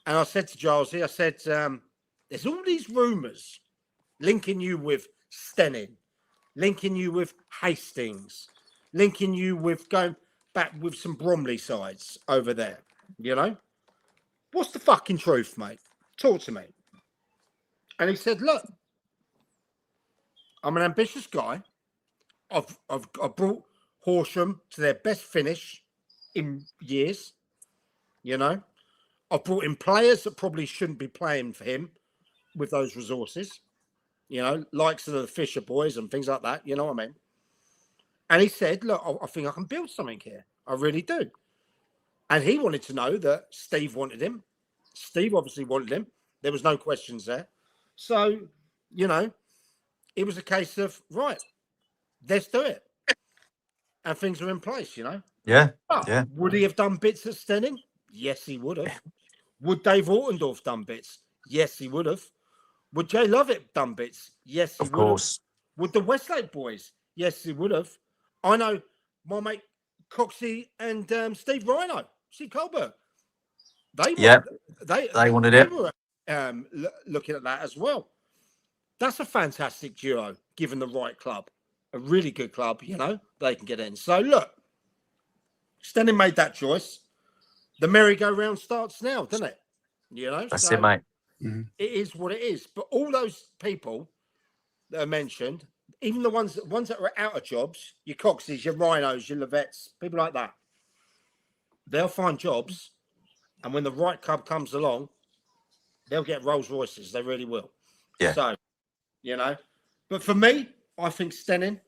And I said to Giles, I said, there's all these rumours linking you with Stenning, linking you with Hastings, linking you with going back with some Bromley sides over there. What's the fucking truth, mate? Talk to me. And he said, look, I'm an ambitious guy. I've brought Horsham to their best finish in years. I've brought in players that probably shouldn't be playing for him with those resources, likes of the Fisher boys and things like that. You know what I mean? And he said, look, I think I can build something here. I really do. And he wanted to know that Steve wanted him. Steve obviously wanted him. There was no questions there. So, it was a case of, right, let's do it. And things are in place, Yeah. But Yeah. Would he have done bits at Stenning? Yes, he would have. Would Dave Ortendorf done bits? Yes, he would have. Would Jay Lovett done bits? Yes, he would have. Of course. Would the Westlake boys? Yes, he would have. I know my mate Coxie and Steve Colbert. They wanted it. They were looking at that as well. That's a fantastic duo, given the right club. A really good club, they can get in. So, look, Stenning made that choice. The merry-go-round starts now, doesn't it? That's it, mate. It is what it is. But all those people that are mentioned, even the ones that are out of jobs, your Coxies, your Rhinos, your Levettes, people like that, they'll find jobs. And when the right club comes along, they'll get Rolls Royces. They really will. Yeah. So, But for me, I think Stenning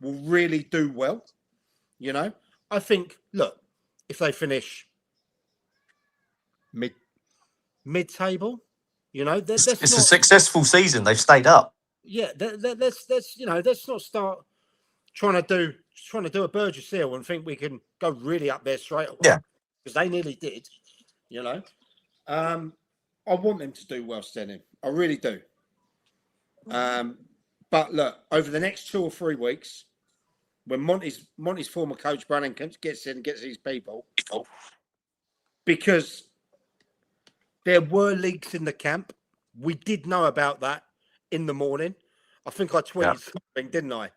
will really do well. I think, look, if they finish mid-table, it's a successful season. They've stayed up. Yeah, let's not start trying to do a Burgess seal and think we can go really up there straight away. Yeah, because they nearly did. I want them to do well, Stenning. I really do. But look, over the next 2 or 3 weeks, when Monty's former coach Brannan gets in and gets these people, because there were leaks in the camp, we did know about that in the morning. I think I tweeted something, didn't I?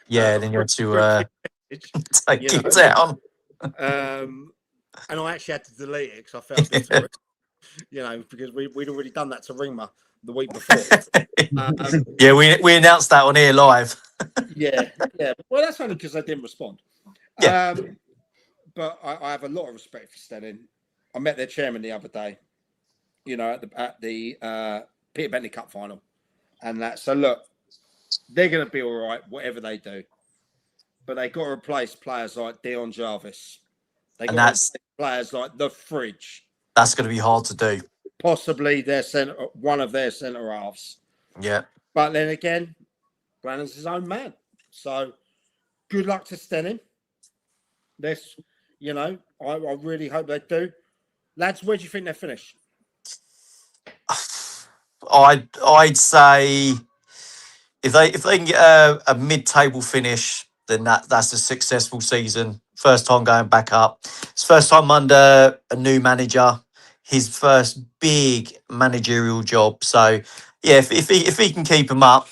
Yeah, then you had to take it down. And I actually had to delete it because I felt it for it, because we'd already done that to Ringma the week before. Yeah, we announced that on here live. yeah. Well, that's only because I didn't respond. Yeah. But I have a lot of respect for Stenning. I met their chairman the other day, at the Peter Bentley Cup final, and that. So look, they're going to be all right, whatever they do. But they got to replace players like Dion Jarvis. They And got to replace players like the Fridge. that's going to be hard to do. Possibly one of their centre halves. Yeah. But then again, Brannan's his own man. So good luck to Stenning. This, I really hope they do. Lads, where do you think they finish? I'd say if they can get a mid-table finish, then that's a successful season. First time going back up. It's first time under a new manager. His first big managerial job. So yeah, if he can keep him up,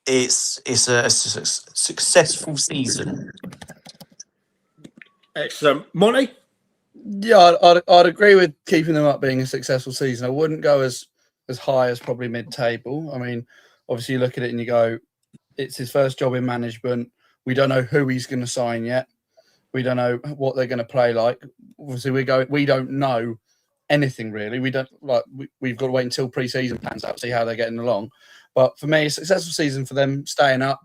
it's a successful season. Excellent, Monty. Yeah, I'd agree with keeping them up being a successful season. I wouldn't go as high as probably mid-table. I mean, obviously you look at it and you go, it's his first job in management. We don't know who he's going to sign yet. We don't know what they're going to play like. Obviously, we don't know anything really. We've got to wait until pre-season pans out, see how they're getting along. But for me, a successful season for them staying up,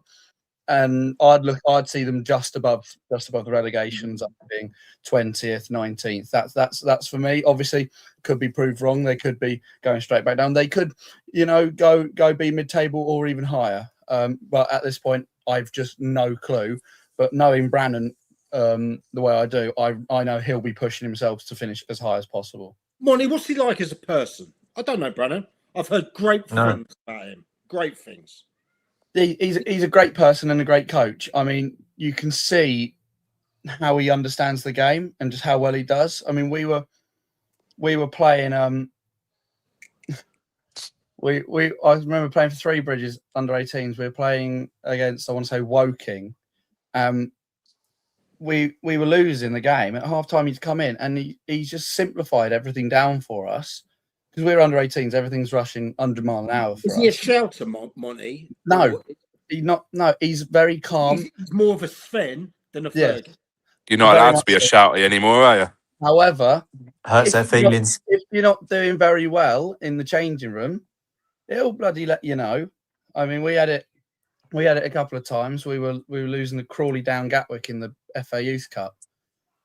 and I'd see them just above the relegations, up being 20th, 19th. That's for me. Obviously, could be proved wrong. They could be going straight back down. They could, go be mid-table or even higher. But at this point, I've just no clue. But knowing Brannan the way I do, I know he'll be pushing himself to finish as high as possible. Monty, what's he like as a person? I don't know, Brannan. I've heard great things about him. Great things. He's a great person and a great coach. I mean, you can see how he understands the game and just how well he does. I mean, we were playing. I remember playing for Three Bridges under 18s. We were playing against, I want to say, Woking. We were losing the game at half time. He'd come in and he just simplified everything down for us. Because we're under 18s, everything's rushing 100 mile an hour. Is he a shouter, Monty? No, he's not. No, he's very calm. He's more of a Sven than a Ferg. You're not allowed to be a shouty anymore, are you? However, hurts their feelings. If you're not doing very well in the changing room, it'll bloody let you know. I mean, we had it a couple of times. We were losing the Crawley down Gatwick in the FA Youth Cup.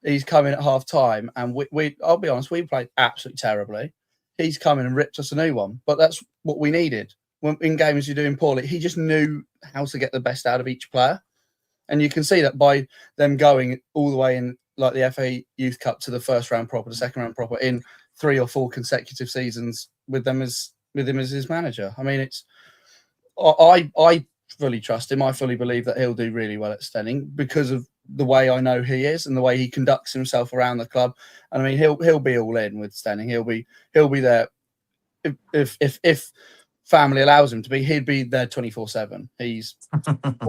He's coming at half time, and we I'll be honest, we played absolutely terribly. He's come in and ripped us a new one, but that's what we needed. When in games you're doing poorly, he just knew how to get the best out of each player, and you can see that by them going all the way in, like the FA Youth Cup, to the first round proper, the second round proper, in 3 or 4 consecutive seasons with him as his manager. I mean, it's I fully trust him. I fully believe that he'll do really well at Stenning because of the way I know he is and the way he conducts himself around the club. And I mean, he'll be all in with Stenning. He'll be there if family allows him to be. He'd be there 24/7. He's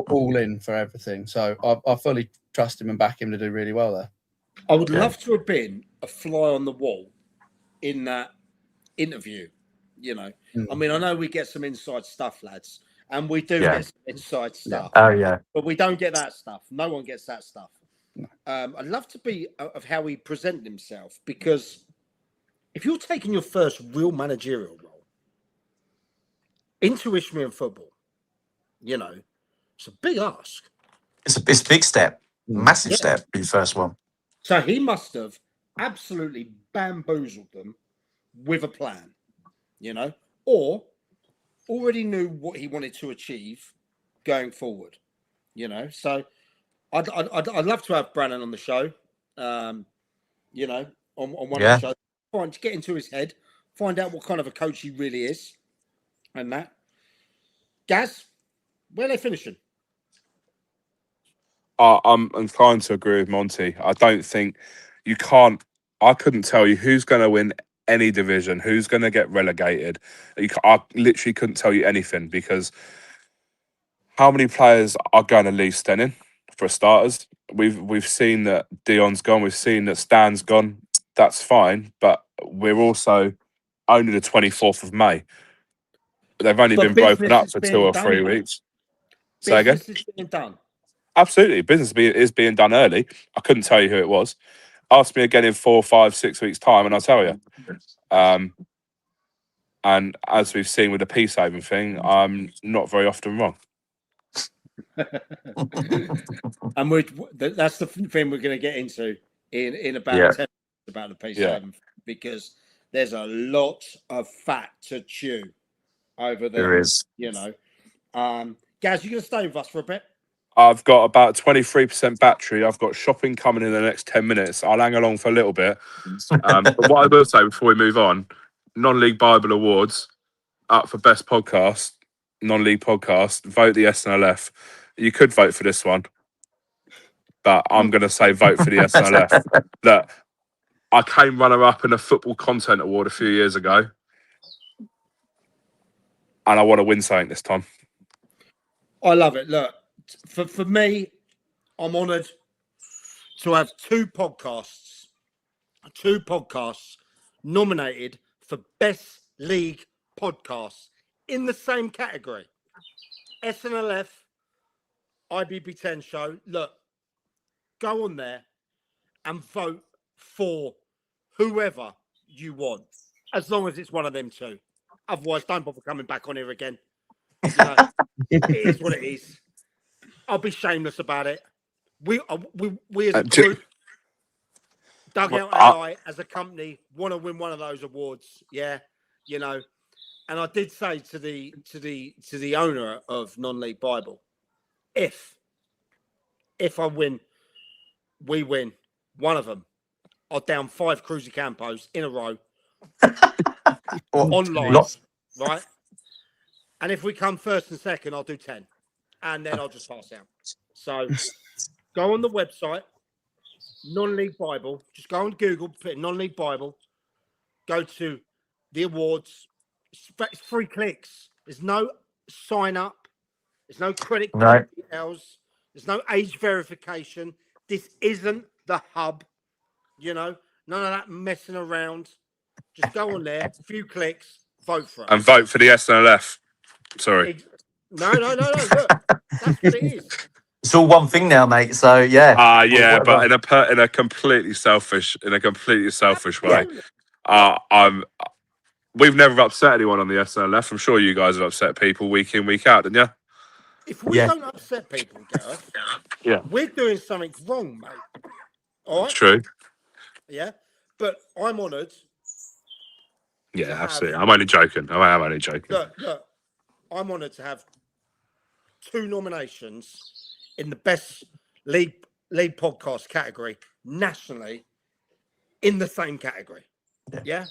all in for everything. So I fully trust him and back him to do really well there. I would love to have been a fly on the wall in that interview. I mean, I know we get some inside stuff, lads. And we do get some inside stuff. Oh, yeah. But we don't get that stuff. No one gets that stuff. I'd love to be of how he presented himself, because if you're taking your first real managerial role into Isthmian football, it's a big ask. It's a big step. Massive step, your first one. So he must have absolutely bamboozled them with a plan, or already knew what he wanted to achieve going forward, So I'd love to have Brannan on the show, on one of the shows. To get into his head, find out what kind of a coach he really is, and that. Gaz, where are they finishing? I'm inclined to agree with Monty. I don't think you can't. I couldn't tell you who's going to win any division, who's going to get relegated. I literally couldn't tell you anything, because how many players are going to leave Stenning, for starters? We've seen that Dion's gone. We've seen that Stan's gone. That's fine, but we're also only the 24th of May. They've only been broken up for 2 or 3 weeks. Say again? Business is being done. Absolutely. Business is being done early. I couldn't tell you who it was. Ask me again in 4, 5, 6 weeks' time, and I'll tell you. And as we've seen with the peace-saving thing, I'm not very often wrong. And that's the thing we're going to get into in about 10 minutes about the P7 because there's a lot of fat to chew over there. There is. You know, Gaz, you going to stay with us for a bit? I've got about 23% battery. I've got shopping coming in the next 10 minutes. I'll hang along for a little bit. But what I will say before we move on, Non-League Bible Awards up for best podcast, non-league podcast. Vote the SNLF. You could vote for this one, but I'm going to say vote for the SNLF. Look, I came runner-up in a football content award a few years ago, and I want to win something this time. I love it. Look, for me, I'm honoured to have two podcasts nominated for best league podcasts in the same category. SNLF, IBB10 show. Look, go on there and vote for whoever you want, as long as it's one of them two. Otherwise, don't bother coming back on here again. You know, it is what it is. I'll be shameless about it. We as a group, Dugout AI as a company, want to win one of those awards. Yeah, you know. And I did say to the owner of Non-League Bible, if I win, we win one of them, I'll down 5 Cruzy Campos in a row online, right? And if we come first and second, I'll do 10, and then I'll just pass out. So go on the website, Non-League Bible. Just go on Google, put in Non-League Bible. Go to the awards. It's 3 clicks. There's no sign up. There's no credit card details. There's no age verification. This isn't the hub. You know, none of that messing around. Just go on there, a few clicks, vote for it. And vote for the SNLF. Sorry. No. Look, that's what it is. It's all one thing now, mate. So yeah. Yeah, but in a completely selfish way. We've never upset anyone on the SNLF. I'm sure you guys have upset people week in, week out, didn't you? If we don't upset people, Gareth, we're doing something wrong, mate. All right? It's true. Yeah, but I'm honoured. Yeah, absolutely. I'm only joking. I'm only joking. Look, I'm honoured to have 2 nominations in the best league podcast category nationally in the same category. Yeah?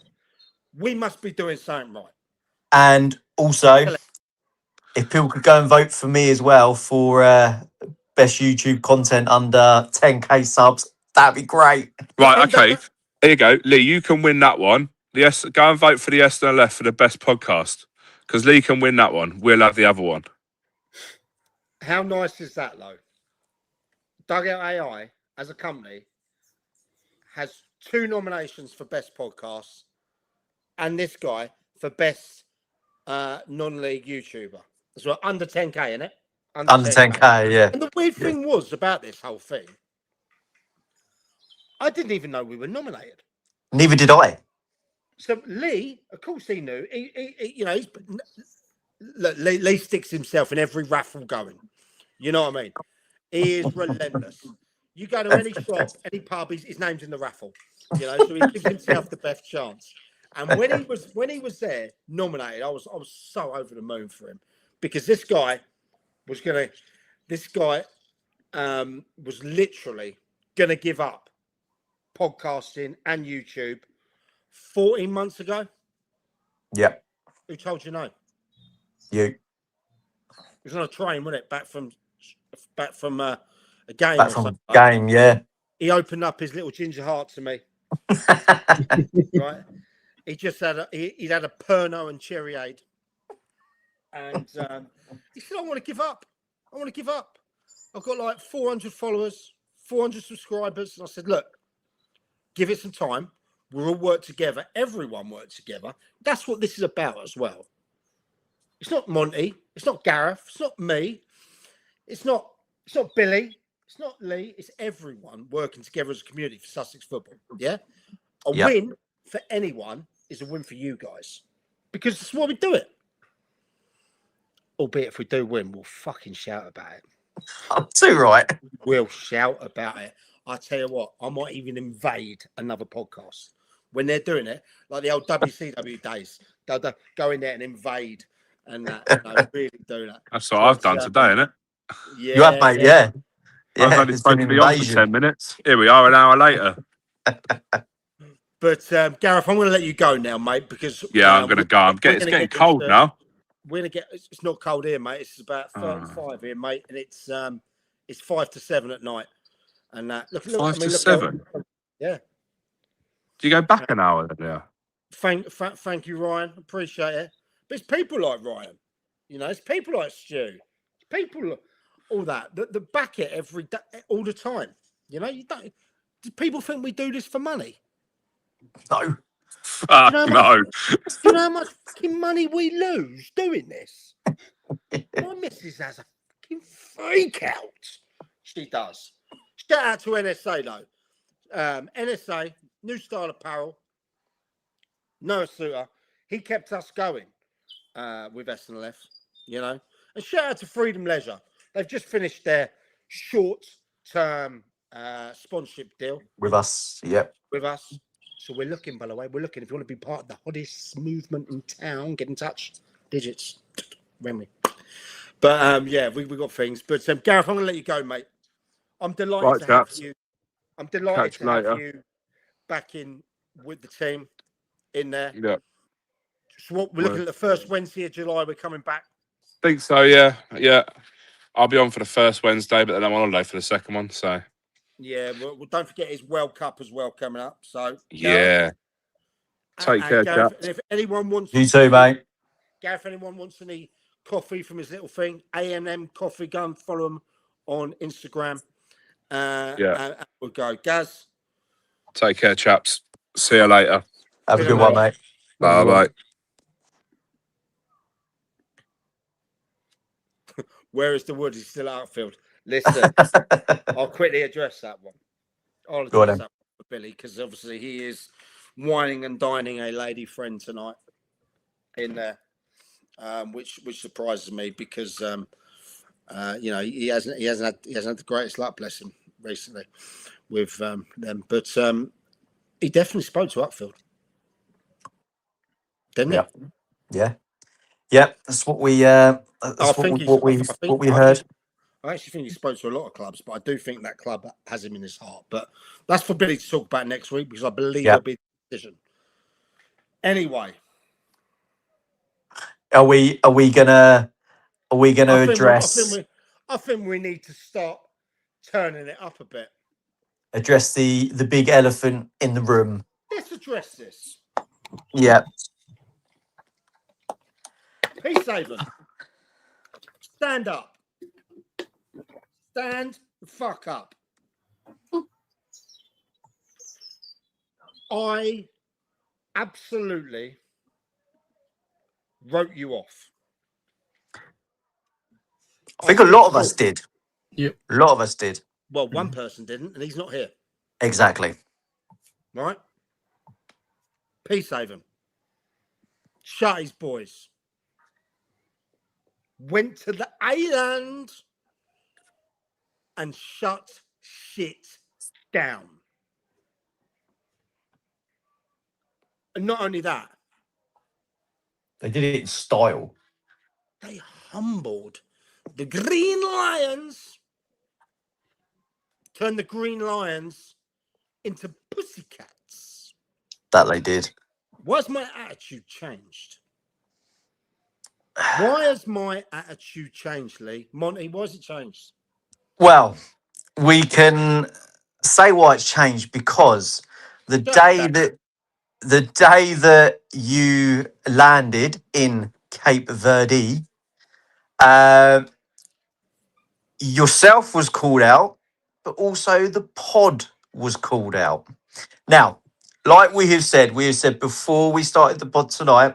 We must be doing something right. And also, if people could go and vote for me as well for best YouTube content under 10k subs, that'd be great. Right, okay. Here you go. Lee, you can win that one. Go and vote for the SNLF for the best podcast. Because Lee can win that one. We'll have the other one. How nice is that, though? Dugout AI, as a company, has 2 nominations for best podcasts, and this guy for best non-league YouTuber as well. Under 10k, innit? Under 10k, yeah. And the weird thing was about this whole thing, I didn't even know we were nominated. Neither did I. So Lee, of course, he knew. Lee sticks himself in every raffle going. You know what I mean? He is relentless. You go to any shop, any pub, his name's in the raffle. You know, so he gives himself the best chance. And when he was there nominated, I was so over the moon for him, because this guy was literally gonna give up podcasting and YouTube 14 months ago. Yep. Who told you no? You. It was on a train, wasn't it? Back from a game. Back from a game, yeah. He opened up his little ginger heart to me. Right. He just had he'd had a Pernod and cherry aid, and he said, "I want to give up. I've got like 400 followers, 400 subscribers." And I said, "Look, give it some time. We'll all work together. Everyone works together. That's what this is about as well. It's not Monty. It's not Gareth. It's not me. It's not Billy. It's not Lee. It's everyone working together as a community for Sussex football. Yeah, a win for anyone is a win for you guys, because that's why we do it. Albeit if we do win, we'll fucking shout about it. I'm too right. We'll shout about it. I tell you what, I might even invade another podcast when they're doing it, like the old WCW days. They'll go in there and invade and that. Really do that. That's what I've done today, innit? You have, mate. Yeah. Yeah. I was Yeah. only It's been supposed to an be on for 10 invasion. minutes. Here we are, an hour later. But Gareth, I'm going to let you go now, mate, because Yeah, I'm going to go. It's getting cold now. We're going to get. It's not cold here, mate. It's about 35 here, mate, and it's 5 to 7 at night. And look, 5 to 7. Yeah. Do you go back an hour then? Yeah. Thank you, Ryan. Appreciate it. But it's people like Ryan, it's people like Stu, it's people, all that back it every day, all the time. You don't. Do people think we do this for money? No. No. Do you know how much fucking money we lose doing this? My missus has a fucking freak out. She does. Shout out to NSA though. NSA, new style apparel. Noah Suter, he kept us going with SNLF, And shout out to Freedom Leisure. They've just finished their short-term sponsorship deal With us. Yep. with us. So we're looking, by the way, if you want to be part of the hottest movement in town, get in touch. Digits. Remy. But yeah, we got things. But Gareth, I'm going to let you go, mate. I'm delighted to have you. I'm delighted to have you back in with the team in there. Yeah. So what we're looking at the first Wednesday of July, we're coming back. Think so, yeah. Yeah. I'll be on for the first Wednesday, but then I'm on holiday for the second one, so. Yeah, well don't forget his World Cup as well coming up. So yeah. Take care, Gareth, chaps. and if anyone wants You too, mate. Gareth, if anyone wants any coffee from his little thing, A&M Coffee, go and follow him on Instagram. And we'll go. Gaz. Take care, chaps. See you later. Have a good one, mate. Bye-bye. Where is the wood? He's still outfield. Listen, I'll quickly address that one. I'll address that one for Billy, because obviously he is whining and dining a lady friend tonight in there, which surprises me because he hasn't had the greatest luck, bless him, recently with them. But he definitely spoke to Upfield, didn't he? Yeah. Yep, that's what we heard. I actually think he spoke to a lot of clubs, but I do think that club has him in his heart. But that's for Billy to talk about next week, because I believe there'll be a decision. Anyway, are we gonna address? I think we need to start turning it up a bit. Address the big elephant in the room. Let's address this. Yeah. Peacehaven, stand up. Stand the fuck up. I absolutely wrote you off. I think a lot of us did. Yep. A lot of us did. Well, one person didn't, and he's not here. Exactly. Right? Peacehaven. Shut his boys. Went to the island and shut shit down. And not only that, they did it in style. They humbled the Green Lions, turned the Green Lions into pussycats. That they did. Why's my attitude changed? Why has my attitude changed, Lee? Monty, why has it changed? Well, we can say why it's changed because the day that you landed in Cape Verde, yourself was called out, but also the pod was called out. Now, like we have said before we started the pod tonight,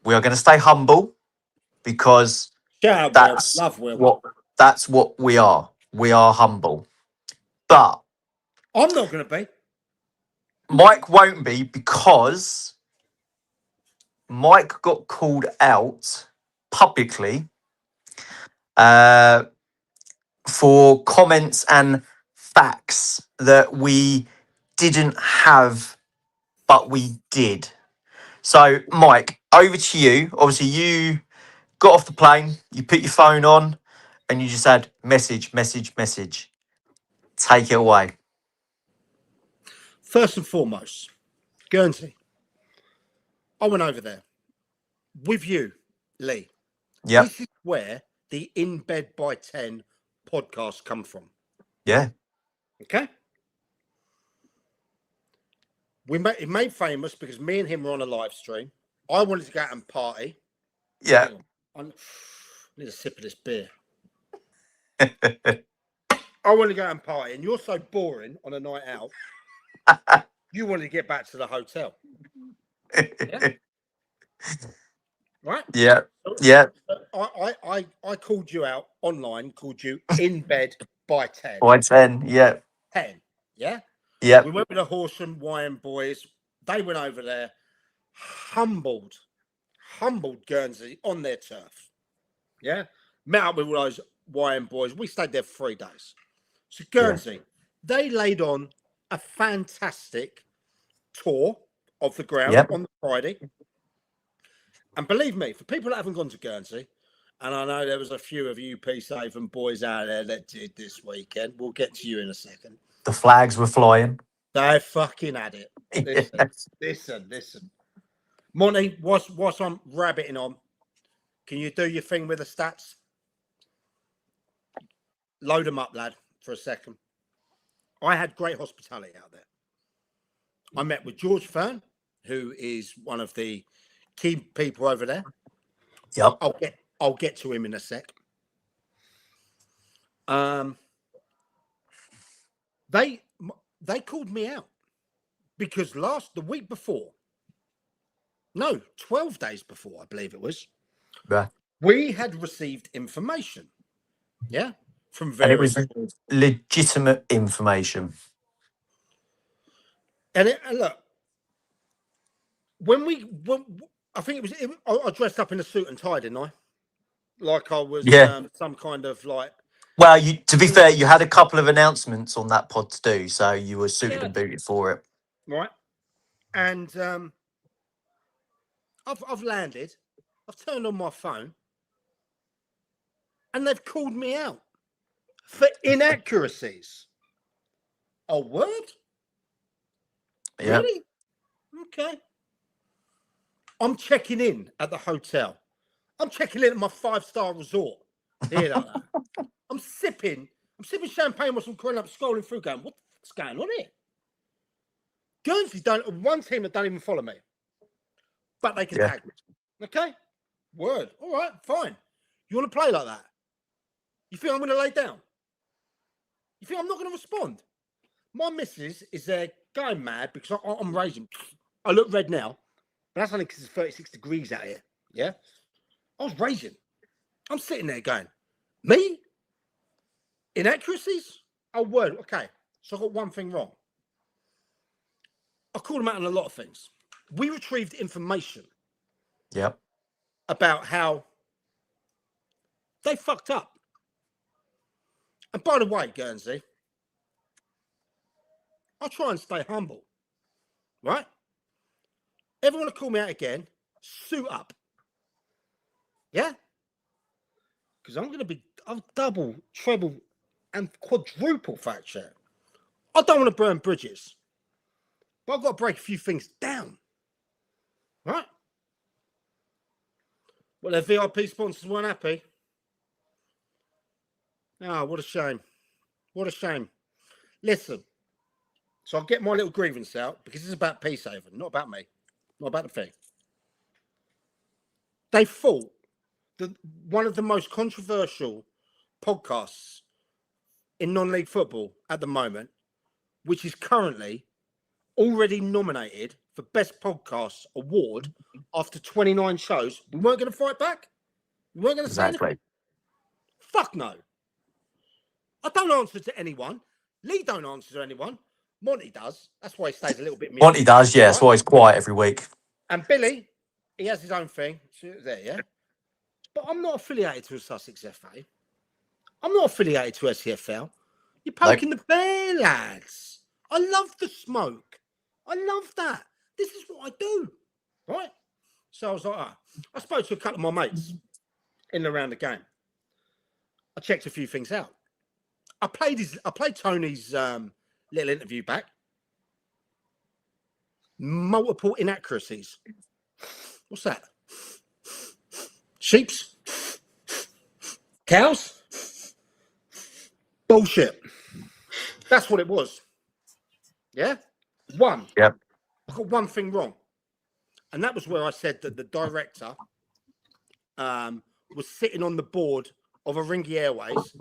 we are going to stay humble because that's what we are. We are humble. But I'm not going to be. Mike won't be, because Mike got called out publicly for comments and facts that we didn't have, but we did. So, Mike, over to you. Obviously, you got off the plane, you put your phone on, and you just had message, message, message. Take it away. First and foremost, Guernsey. I went over there with you, Lee. Yep. This is where the In Bed by 10 podcast come from. Yeah. Okay. It made famous because me and him were on a live stream. I wanted to go out and party. Yeah. I need a sip of this beer. I want to go out and party, and you're so boring on a night out. You wanted to get back to the hotel. Yeah? Right? Yeah. Yeah. I called you out online, called you In Bed by 10. By 10. Yeah. 10. Yeah? Yeah. We went with the Horsham YM boys. They went over there, humbled Guernsey on their turf. Yeah? Met up with all those YM boys. We stayed there for 3 days. So Guernsey, they laid on a fantastic tour of the ground on the Friday. And believe me, for people that haven't gone to Guernsey, and I know there was a few of you Peacehaven boys out there that did this weekend. We'll get to you in a second. The flags were flying. They fucking had it. Listen. Monty, whilst I'm rabbiting on, can you do your thing with the stats? Load them up, lad, for a second. I had great hospitality out there. I met with George Fern, who is one of the key people over there. Yep. I'll get to him in a sec. They called me out because the week before, 12 days before, I believe it was, we had received information. Yeah. From various. And it was legitimate information. And look, I think I dressed up in a suit and tie, didn't I? Like I was some kind of like. Well, to be fair, you had a couple of announcements on that pod to do, so you were suited and booted for it. Right. And I've landed, I've turned on my phone, and they've called me out for inaccuracies. A word? Yeah. Really? Okay. I'm checking in at the hotel. I'm checking in at my 5-star resort. Here, like that. I'm sipping champagne whilst I'm calling up, scrolling through, going, what's going on here? Guernsey one team that don't even follow me, but they can tag me. Okay, word. All right, fine. You want to play like that? You think I'm going to lay down? You think I'm not going to respond? My missus is there going mad because I'm raging. I look red now, but that's only because it's 36 degrees out here. Yeah, I was raging. I'm sitting there going, me? Inaccuracies? Oh, word. Okay, so I got one thing wrong. I called them out on a lot of things. We retrieved information about how they fucked up. And by the way, Guernsey, I try and stay humble, right? Everyone to call me out again, suit up. Yeah? Because I'll double, treble, and quadruple fact check. I don't want to burn bridges, but I've got to break a few things down. Right? Well, their VIP sponsors weren't happy. Oh, what a shame. What a shame. Listen, so I'll get my little grievance out because it's about Peacehaven, not about me, not about the thing. They thought that one of the most controversial podcasts in non-league football at the moment, which is currently already nominated for Best Podcast Award after 29 shows, we weren't going to fight back? We weren't going to say anything? Fuck no. I don't answer to anyone. Lee don't answer to anyone. Monty does. That's why he stays a little bit muted. Monty does, yeah. That's why he's quiet every week. And Billy, he has his own thing. There, yeah? But I'm not affiliated to a Sussex FA. I'm not affiliated to SCFL. You're poking the bear, lads. I love the smoke. I love that. This is what I do, right? So I was like, I spoke to a couple of my mates in and around the game. I checked a few things out. I played Tony's little interview back. Multiple inaccuracies. What's that? Sheeps? Cows? Bullshit. That's what it was. Yeah? One. Yep. I got one thing wrong. And that was where I said that the director was sitting on the board of Aringi Airways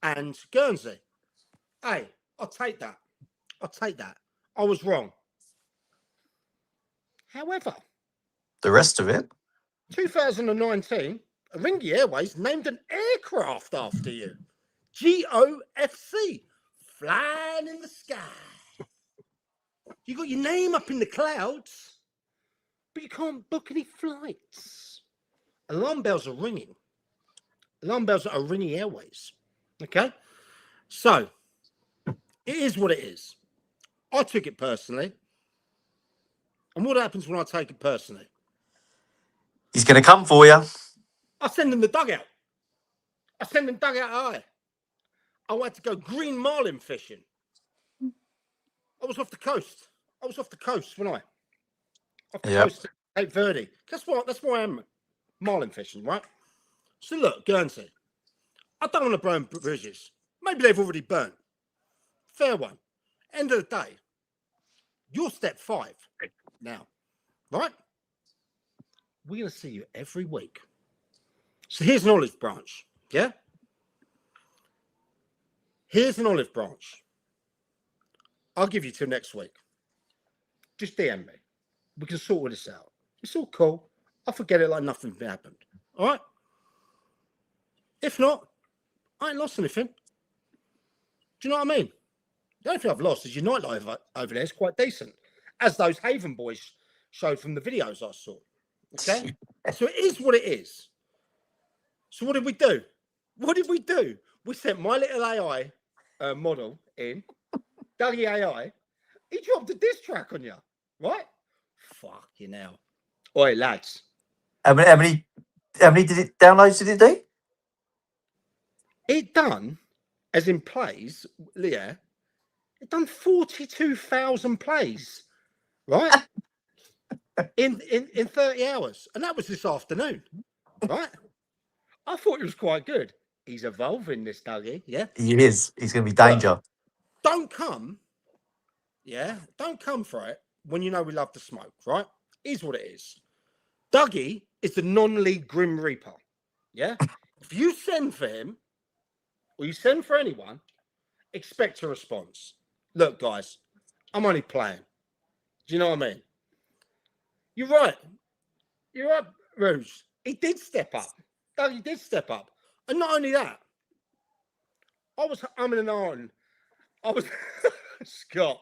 and Guernsey. Hey, I'll take that. I'll take that. I was wrong. However, The rest of it. 2019, Aringi Airways named an aircraft after you. GOFC, flying in the sky. You got your name up in the clouds, but you can't book any flights. Alarm bells are ringing. Alarm bells are Aringi Airways. Okay? So, it is what it is. I took it personally. And what happens when I take it personally? He's going to come for you. I send him the dugout. I send him dugout eye. I went to go green marlin fishing. I was off the coast. I was off the coast, wasn't I? Off the coast of Cape Verde. That's why I'm marlin fishing, right? So look, Guernsey, I don't want to burn bridges. Maybe they've already burnt. Fair one. End of the day, you're step 5 now, right? We're going to see you every week. So here's an olive branch, yeah? Here's an olive branch. I'll give you till next week. Just DM me. We can sort all this out. It's all cool. I'll forget it like nothing happened. All right? If not, I ain't lost anything. Do you know what I mean? The only thing I've lost is your nightlife over there is quite decent, as those Haven boys showed from the videos I saw. Okay? So it is what it is. So what did we do? What did we do? We sent my little AI model in, Dougie AI. He dropped a diss track on you, right? Fucking hell. Oi, lads. How many downloads did it do? It done, as in plays, Leah, it done 42,000 plays, right? in 30 hours. And that was this afternoon, right? I thought it was quite good. He's evolving, this Dougie, yeah? He is. He's going to be danger. Don't come, yeah? Don't come for it when you know we love to smoke, right? Here's what it is. Dougie is the non-league Grim Reaper, yeah? If you send for him, or you send for anyone, expect a response. Look, guys, I'm only playing. Do you know what I mean? You're right. You're right, Rouge. He did step up. Dougie did step up. And not only that, I was umming and ahhing. I was Scott.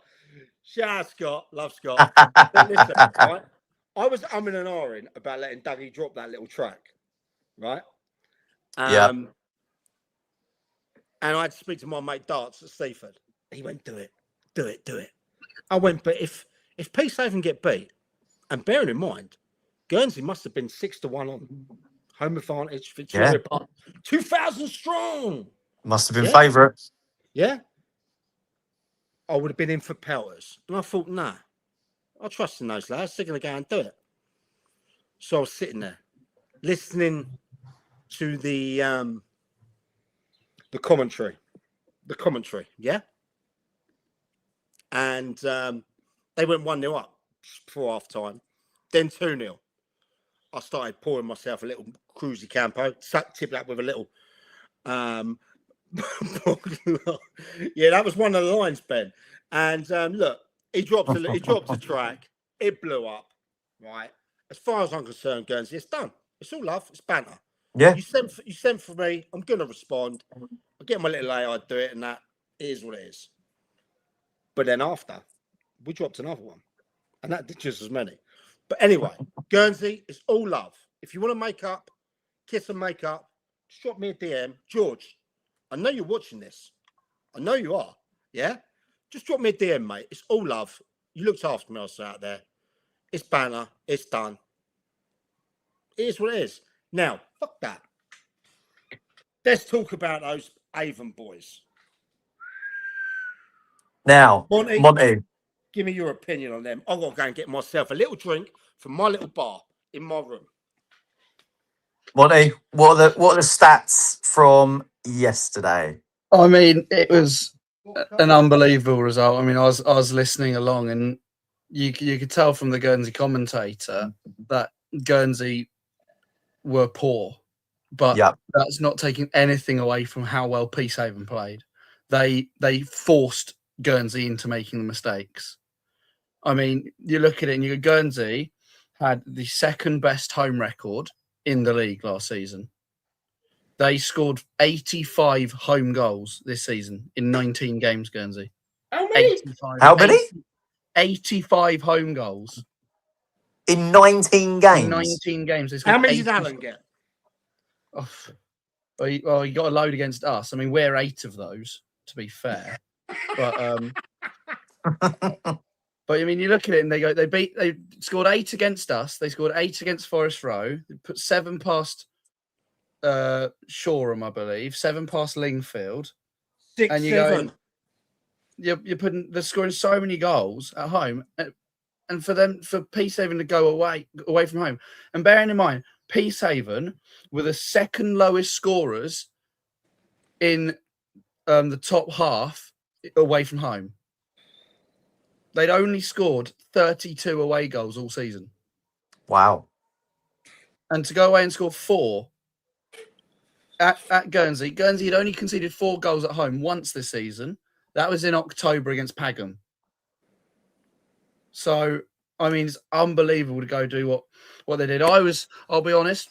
Shout out Scott. Love Scott. But listen, right? I was umming and ahhing about letting Dougie drop that little track, right? And I had to speak to my mate Darts at Seaford. He went, do it. Do it. Do it. I went, but if Peacehaven get beat, and bearing in mind, Guernsey must have been 6-1 on home advantage, Victoria Park, 2,000 strong. Must have been favourite. Yeah. I would have been in for pelters. And I thought, nah, I trust in those lads. They're going to go and do it. So I was sitting there, listening to the commentary. The commentary, yeah? And they went 1-0 up before half time, then 2-0. I started pouring myself a little cruisy campo, tipped that with a little yeah, that was one of the lines, Ben. And look, he dropped a track, it blew up, right? As far as I'm concerned, Guernsey, it's done. It's all love, it's banter. Yeah. You sent for me, I'm gonna respond. I'll get my little AI, do it, and that is what it is. But then after, we dropped another one. And that did just as many. But anyway, Guernsey, it's all love. If you want to make up, kiss and make up, just drop me a DM. George, I know you're watching this. I know you are. Yeah? Just drop me a DM, mate. It's all love. You looked after me, I was out there. It's banter. It's done. It is what it is. Now, fuck that. Let's talk about those Avon boys. Now, Monty, Monty, give me your opinion on them. I've got to go and get myself a little drink from my little bar in my room. what are the stats from yesterday? I mean, it was an unbelievable result. I mean, I was listening along, and you could tell from the Guernsey commentator that Guernsey were poor, but Yep. that's not taking anything away from how well Peacehaven played. They forced Guernsey into making the mistakes. I mean, you look at it and you go, Guernsey had the second best home record in the league last season. They scored 85 home goals this season in 19 games, Guernsey. How many? 85, How many? 85 home goals. In 19 games? In 19 games. They How scored many did 85 Alan get? Oh, well, you got a load against us. I mean, we're 8 of those, to be fair. But but I mean, you look at it and they scored 8 against us. They scored 8 against Forest Row. They put 7 past Shoreham, I believe, 7 past Lingfield. 6, and 7. You're they're scoring so many goals at home, and for Peacehaven to go away from home. And bearing in mind, Peacehaven were the second lowest scorers in the top half away from home. They'd only scored 32 away goals all season. Wow. And to go away and score 4 at Guernsey. Guernsey had only conceded 4 goals at home once this season. That was in October against Pagham. So, I mean, it's unbelievable to go do what they did. I'll be honest,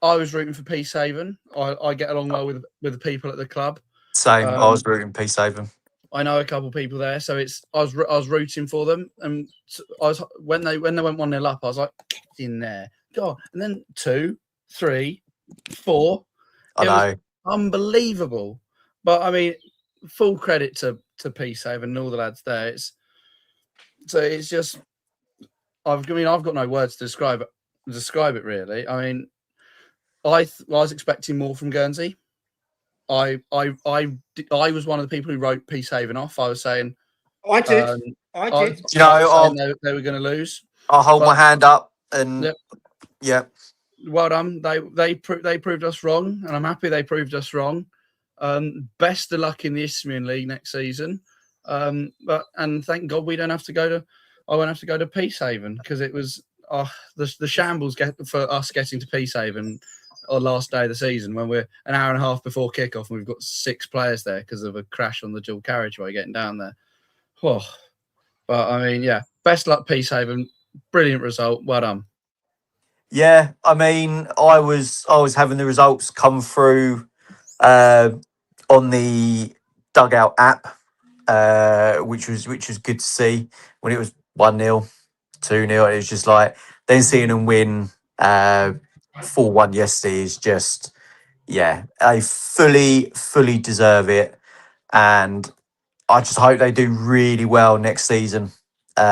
I was rooting for Peacehaven. I get along well with the people at the club. Same. I was rooting Peacehaven. I know a couple of people there, so I was rooting for them. And when they went 1-0 up, I was like, get in there, go. And then 2, 3, 4. I know. Was unbelievable. But I mean, full credit to Peacehaven and all the lads there. It's just, I've got no words to describe it really. I mean, I was expecting more from Guernsey. I was one of the people who wrote Peacehaven off. I was saying, I did. I did. You know, they were going to lose. I'll hold my hand up and yeah. Well done. They proved us wrong, and I'm happy they proved us wrong. Best of luck in the Isthmian League next season. And thank God I won't have to go to Peacehaven, because it was the shambles for us getting to Peacehaven on last day of the season, when we're an hour and a half before kickoff and we've got 6 players there because of a crash on the dual carriageway getting down there. Oh, but I mean, yeah, best luck Peacehaven. Brilliant result. Well done. Yeah, I mean, I was having the results come through on the Dugout app, which was good to see when it was 1-0, 2-0. It was just like, then seeing them win 4-1 yesterday is just, yeah, they fully deserve it, and I just hope they do really well next season. We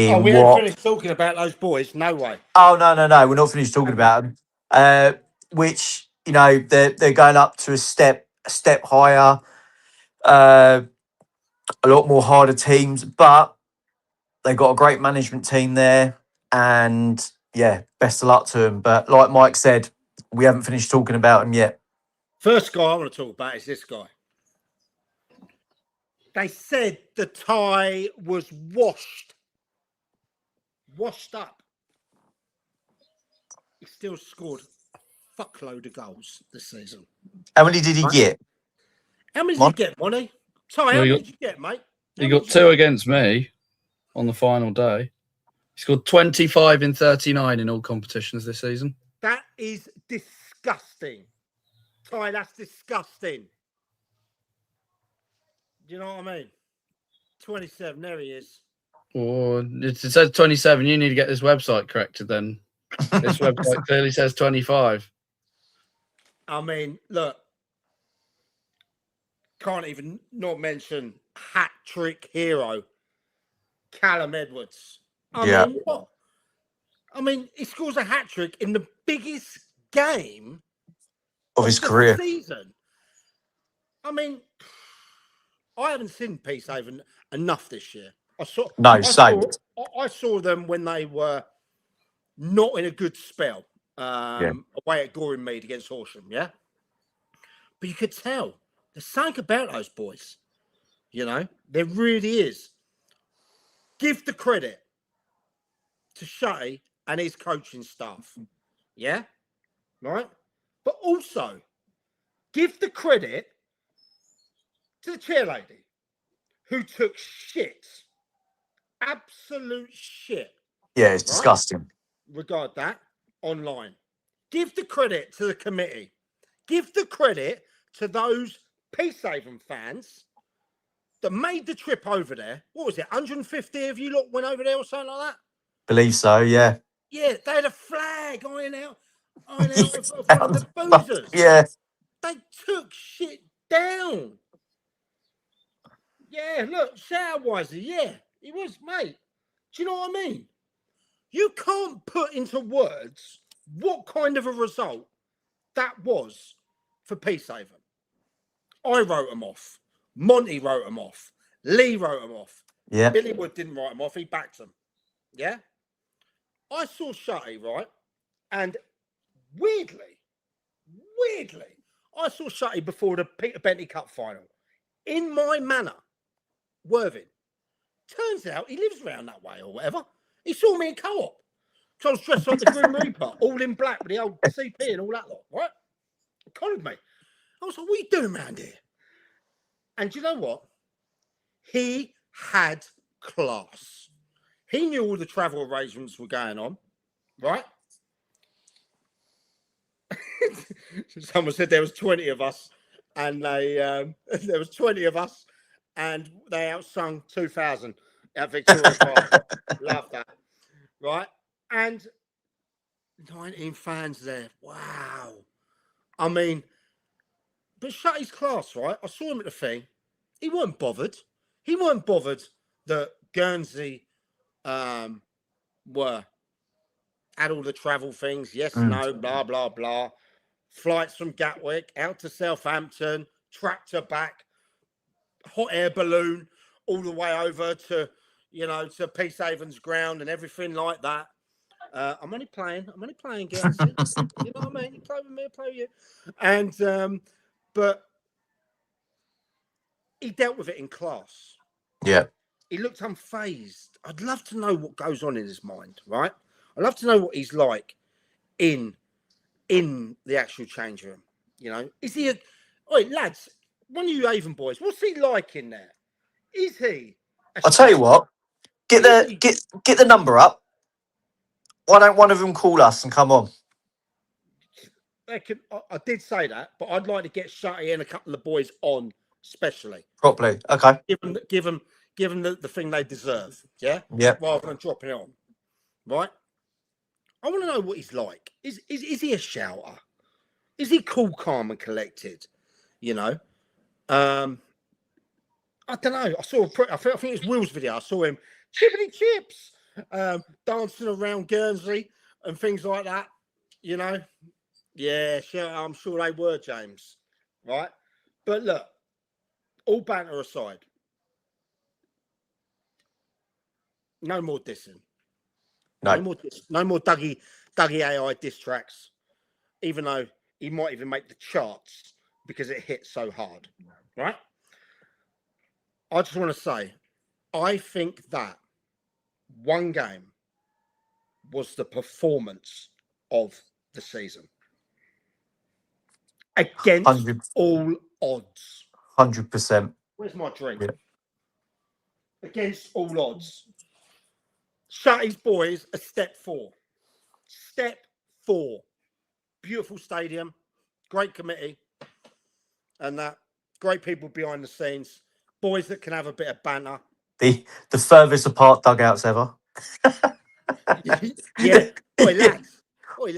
haven't finished talking about those boys. No way. Oh no, we're not finished talking about them. Which, you know, they're going up to a step higher, a lot more harder teams, but they've got a great management team there, and yeah, best of luck to them. But like Mike said, we haven't finished talking about them yet. First guy I want to talk about is this guy. They said the tie was washed up. He still scored a fuckload of goals this season. How many did he get? How many did you get, Monty? Sorry, how many did you get, mate? He got 2 against me on the final day. He scored 25 in 39 in all competitions this season. That is disgusting. Ty, that's disgusting. Do you know what I mean? 27, there he is. Oh, it says 27. You need to get this website corrected then. This website clearly says 25. I mean, look, Can't even not mention hat-trick hero, Callum Edwards. I mean, what? I mean, he scores a hat-trick in the biggest game of his career season. I mean, I haven't seen Peacehaven enough this year. I saw them when they were not in a good spell away at Goring Mead against Horsham, yeah? But you could tell there's something about those boys, you know? There really is. Give the credit to Shutty and his coaching staff, yeah? Right? But also, give the credit to the chairlady who took shit, absolute shit. Yeah, it's disgusting. Regard that online. Give the credit to the committee. Give the credit to those Peacehaven fans that made the trip over there. What was it? 150 of you lot went over there or something like that? Believe so, yeah. Yeah, they had a flag iron out of one of the boozers. Yeah. They took shit down. Yeah, look, shout out Wisey. Yeah, he was, mate. Do you know what I mean? You can't put into words what kind of a result that was for Peacehaven. I wrote them off. Monty wrote them off. Lee wrote them off. Yeah. Billy Wood didn't write them off. He backed them. Yeah. I saw Shutty, right? And weirdly, I saw Shutty before the Peter Bentley Cup final. In my manor, Worthing. Turns out he lives around that way or whatever. He saw me in co-op. So I was dressed like the Grim Reaper, all in black with the old CP and all that lot, right? He collared me. I was like, what are you doing around here? And do you know what? He had class. He knew all the travel arrangements were going on, right? Someone said there was 20 of us, and they outsung 2,000 at Victoria Park. Love that, right? And 19 fans there. Wow. I mean, but Shutty's class, right? I saw him at the thing. He weren't bothered. He weren't bothered that Guernsey had all the travel things. Yes, no, blah, blah, blah. Flights from Gatwick out to Southampton, tractor back, hot air balloon, all the way over to, you know, to Peacehaven's ground and everything like that. I'm only playing Guernsey. You know what I mean? You play with me, I play with you. And, but he dealt with it in class. Yeah. He looked unfazed. I'd love to know what goes on in his mind, right? I'd love to know what he's like in the actual change room. You know, is he oi, lads, one of you Avon boys, what's he like in there? Is he? I'll tell you what, get the number up. Why don't one of them call us and come on? I did say that, but I'd like to get Shutty and a couple of boys on, especially properly. Okay. Give them the thing they deserve. Yeah. Yeah. Rather than dropping it on, right? I want to know what he's like. Is he a shouter? Is he cool, calm, and collected? You know. I don't know. I think it's Will's video. I saw him chippity chips, dancing around Guernsey and things like that. You know. Yeah, sure. I'm sure they were, James. Right? But look, all banter aside, no more dissing. No more Dougie AI diss tracks, even though he might even make the charts because it hit so hard. Right? I just want to say, I think that one game was the performance of the season. Against all odds. 100%. Where's my drink? Yeah. Against all odds. Shutty's boys are step 4. Step 4. Beautiful stadium. Great committee. And that. Great people behind the scenes. Boys that can have a bit of banter. The furthest apart dugouts ever. Yeah. Oi, lads.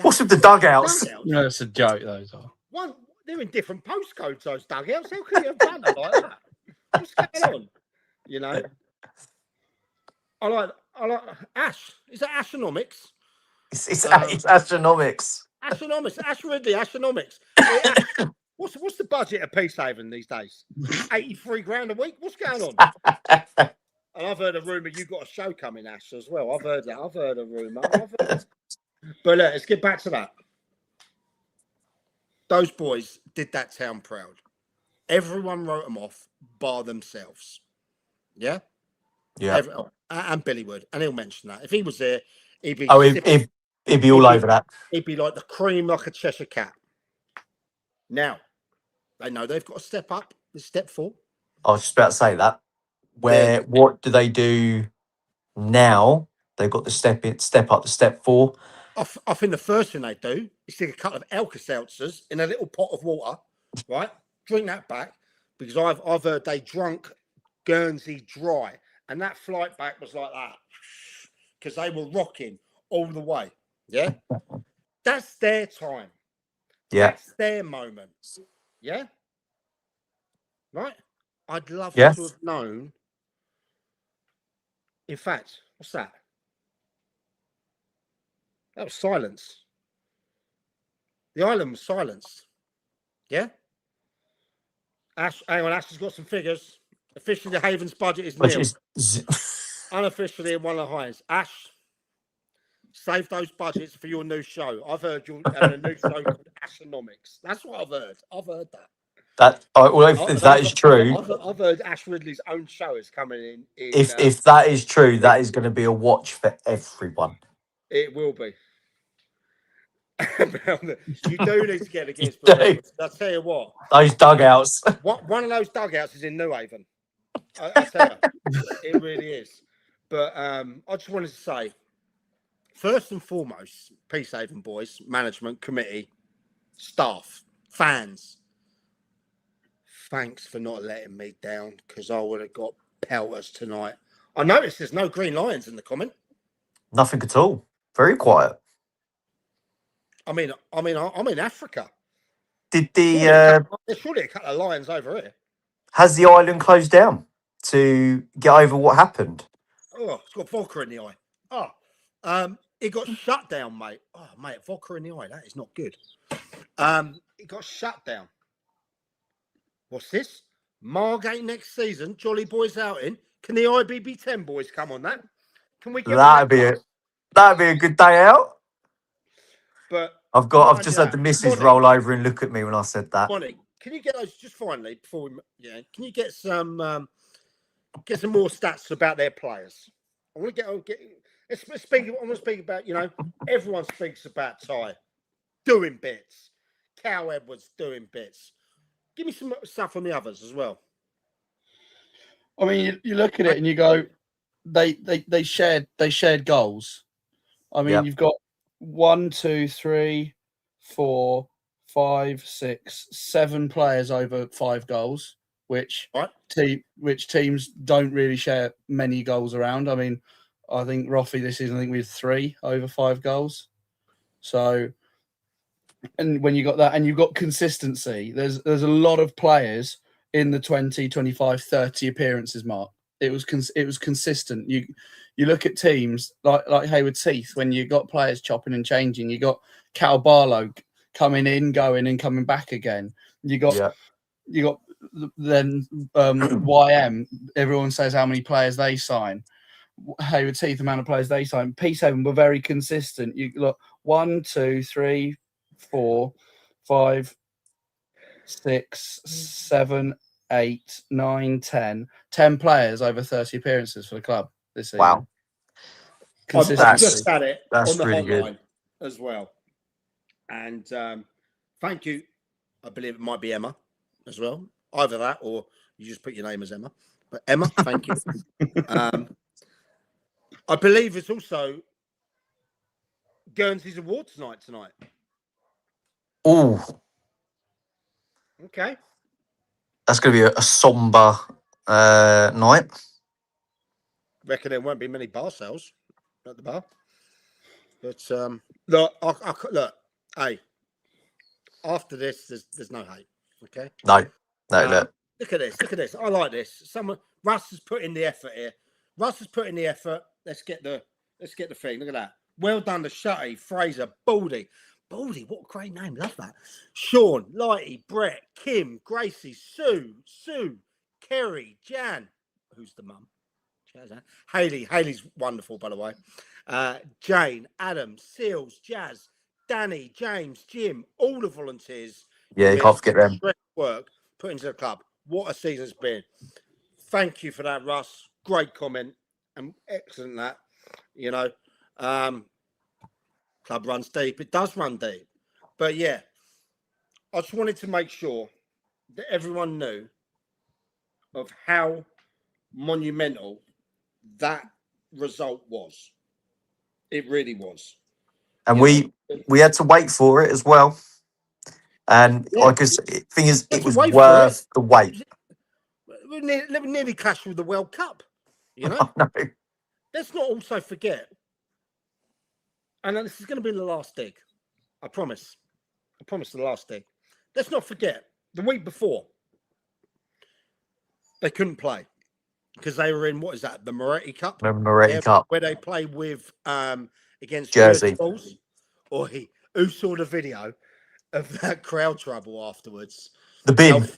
What's with the dugouts? No, it's a joke, those are. they're in different postcodes, those dugouts. How can you have done it like that? What's going on? You know? I like Ash. Is that Astronomics? It's astronomics. Astronomics. Ash Ridley, Astronomics. What's the budget of Peacehaven these days? 83 grand a week? What's going on? And I've heard a rumour you've got a show coming, Ash, as well. I've heard that. I've heard a rumour. But look, let's get back to that. Those boys did that town proud. Everyone wrote them off bar themselves. Yeah? Yeah. And Billy would. And he'll mention that. If he was there, he'd be... He'd be all over that. He'd be like the cream, like a Cheshire cat. Now, they know they've got to step up. It's step 4. I was just about to say that. What do they do now? They've got to step up to step 4. I think the first thing they do is stick a couple of Alka-Seltzers in a little pot of water, right? Drink that back, because I've heard they drunk Guernsey dry, and that flight back was like that because they were rocking all the way. Yeah, that's their time. Yeah, that's their moment. Yeah, right. I'd love to have known. In fact, what's that? That was silence. The island was silenced. Yeah? Ash, hang on, Ash has got some figures. Officially, the Haven's budget is nil. Unofficially, one of the highest. Ash, save those budgets for your new show. I've heard you're having a new show called Astronomics. That's what I've heard. I've heard that. If that is true, I've heard Ash Ridley's own show is coming in. If that is true, that is going to be a watch for everyone. It will be. You do need to get against performance. I'll tell you what. Those dugouts. One of those dugouts is in New Haven. I tell you, it really is. But I just wanted to say, first and foremost, Peacehaven boys, management, committee, staff, fans, thanks for not letting me down, because I would have got pelters tonight. I noticed there's no green lions in the comment. Nothing at all. Very quiet. I'm in Africa. Did there's surely a couple of lions over here. Has the island closed down to get over what happened? Oh, it's got vodka in the eye. Oh, it got shut down, mate. Oh, mate, vodka in the eye. That is not good. It got shut down. What's this? Margate next season. Jolly Boys outing. Can the IBB10 boys come on that? Can we get that'd be a good day out. But I've just had the missus roll over and look at me when I said that. Bonnie, can you get those just finally before we? Yeah, can you get some more stats about their players? I want to get. I want to speak about. Everyone speaks about Ty doing bits, Cal Edwards doing bits. Give me some stuff on the others as well. I mean, you look at it and you go, they shared goals. I mean, you've got 1, 2, 3, 4, 5, 6, 7 players over 5 goals, which teams don't really share many goals around. I mean, I think Roffey this season, I think we had 3 over 5 goals. So, and when you got that, and you've got consistency, there's a lot of players in the 20, 25, 30 appearances mark. It was consistent. You look at teams like Hayward Heath, when you got players chopping and changing. You got Cal Barlow coming in, going and coming back again. You got then YM. Everyone says how many players they sign. Hayward Heath, the amount of players they sign. Peacehaven were very consistent. You look 1, 2, 3, 4, 5, 6, 7, 8, 9, 10 players over 30 appearances for the club this season. Wow. I've just had it on the really hotline good as well. And thank you. I believe it might be Emma as well. Either that or you just put your name as Emma. But Emma, thank you. I believe it's also Guernsey's award tonight. Oh. Okay. That's going to be a somber night. Reckon there won't be many bar sales at the bar. But look, hey, after this, there's no hate. Okay. No, look. Look at this. Look at this. I like this. Russ has put in the effort here. Russ has put in the effort. Let's get the thing. Look at that. Well done to Shutty, Fraser, Baldy. Baldy, what a great name. Love that. Sean, Lighty, Brett, Kim, Gracie, Sue, Kerry, Jan. Who's the mum? Haley's wonderful, by the way. Jane, Adam, Seals, Jazz, Danny, James, Jim, all the volunteers. Yeah, you can't forget them. Work put into the club. What a season's been. Thank you for that, Russ. Great comment and excellent that. You know, club runs deep. It does run deep. But yeah, I just wanted to make sure that everyone knew of how monumental that result was. It really was. And we had to wait for it as well. And like I said, the thing is, it was worth the wait. We nearly clashed with the World Cup, you know? No. Let's not also forget, and this is going to be the last dig. I promise. I promise the last dig. Let's not forget, the week before, they couldn't play because they were in, what is that, the Moretti Cup? The Moretti Cup. Where they play with, against Jersey. Bulls. Or who saw the video of that crowd trouble afterwards? The bin.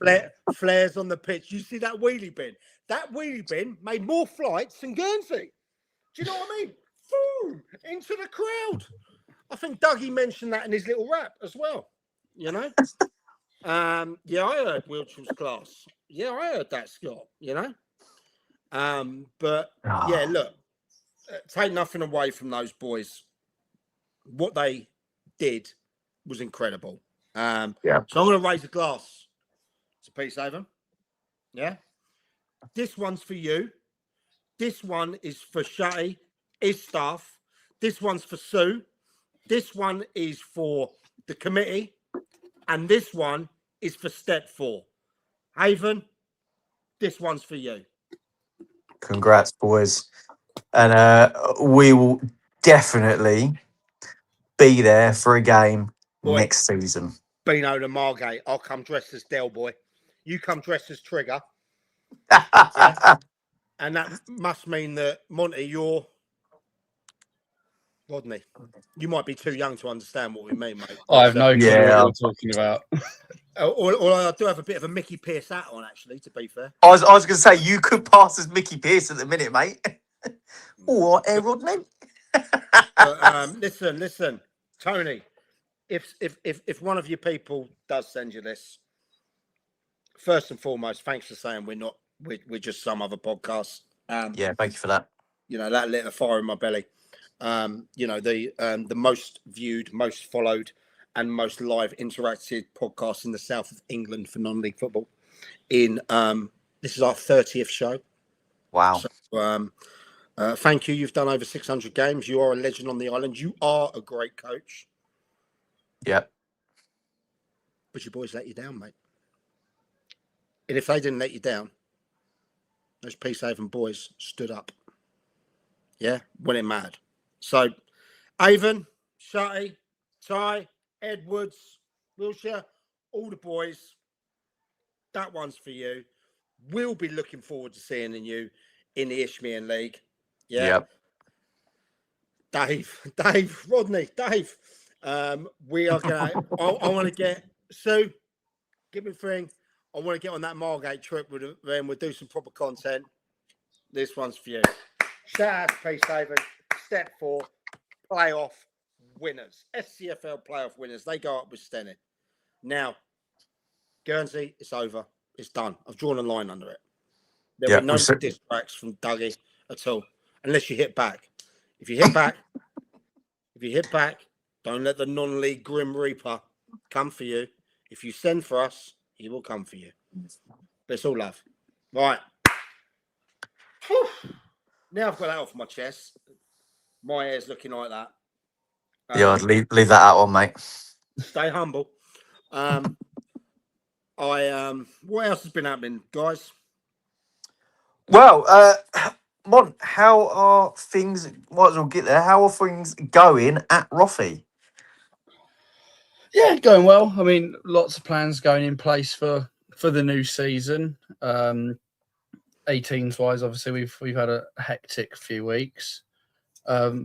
Flares on the pitch. You see that wheelie bin? That wheelie bin made more flights than Guernsey. Do you know what I mean? Boom! Into the crowd. I think Dougie mentioned that in his little rap as well. You know? Yeah, I heard Wiltshire's class. Yeah, I heard that, Scott. You know? But yeah, look, take nothing away from those boys. What they did was incredible. So I'm going to raise a glass to Peacehaven. Yeah. This one's for you. This one is for Shutty, his staff. This one's for Sue. This one is for the committee. And this one is for Step 4. Haven, this one's for you. Congrats, boys. And we will definitely be there for a game next season. Beano to Margate. I'll come dressed as Del Boy. You come dressed as Trigger. Yeah. And that must mean that, Monty, you're Rodney. You might be too young to understand what we mean, mate. I have no clue what you're talking about. Or I do have a bit of a Mickey Pearce hat on, actually, to be fair. I was going to say, you could pass as Mickey Pearce at the minute, mate. Or Rodney. Listen, Tony. If one of your people does send you this, first and foremost, thanks for saying we're just some other podcast. Yeah, thank you for that. You know, that lit a fire in my belly. You know, the most viewed, most followed, and most live interacted podcast in the south of England for non-league football. This is our 30th show. Wow. So, thank you. You've done over 600 games. You are a legend on the island. You are a great coach. Yep. But your boys let you down, mate. And if they didn't let you down, those Peacehaven boys stood up. Yeah, when it mattered. So, Avon, Shutty, Ty, Edwards, Wilshire, all the boys, that one's for you. We'll be looking forward to seeing you in the Isthmian League. Yeah. Yep. Dave, Rodney, Dave. We are going to, I want to get, Sue, give me a thing. I want to get on that Margate trip with them. We'll do some proper content. This one's for you. Shout out to Peacehaven. Step 4, playoff winners. SCFL playoff winners. They go up with Stenning. Now, Guernsey, it's over. It's done. I've drawn a line under it. There were no distracts from Dougie at all, unless you hit back. If you hit back, don't let the non-league Grim Reaper come for you. If you send for us, he will come for you. But it's all love. Right. Whew. Now I've got that off my chest. My hair's looking like that. Yeah, I'd leave that out on, mate. Stay humble. What else has been happening, guys? Well, Mon, how are things? Might as well get there. How are things going at Roffey? Yeah, going well. I mean, lots of plans going in place for the new season. 18s wise, obviously we've had a hectic few weeks.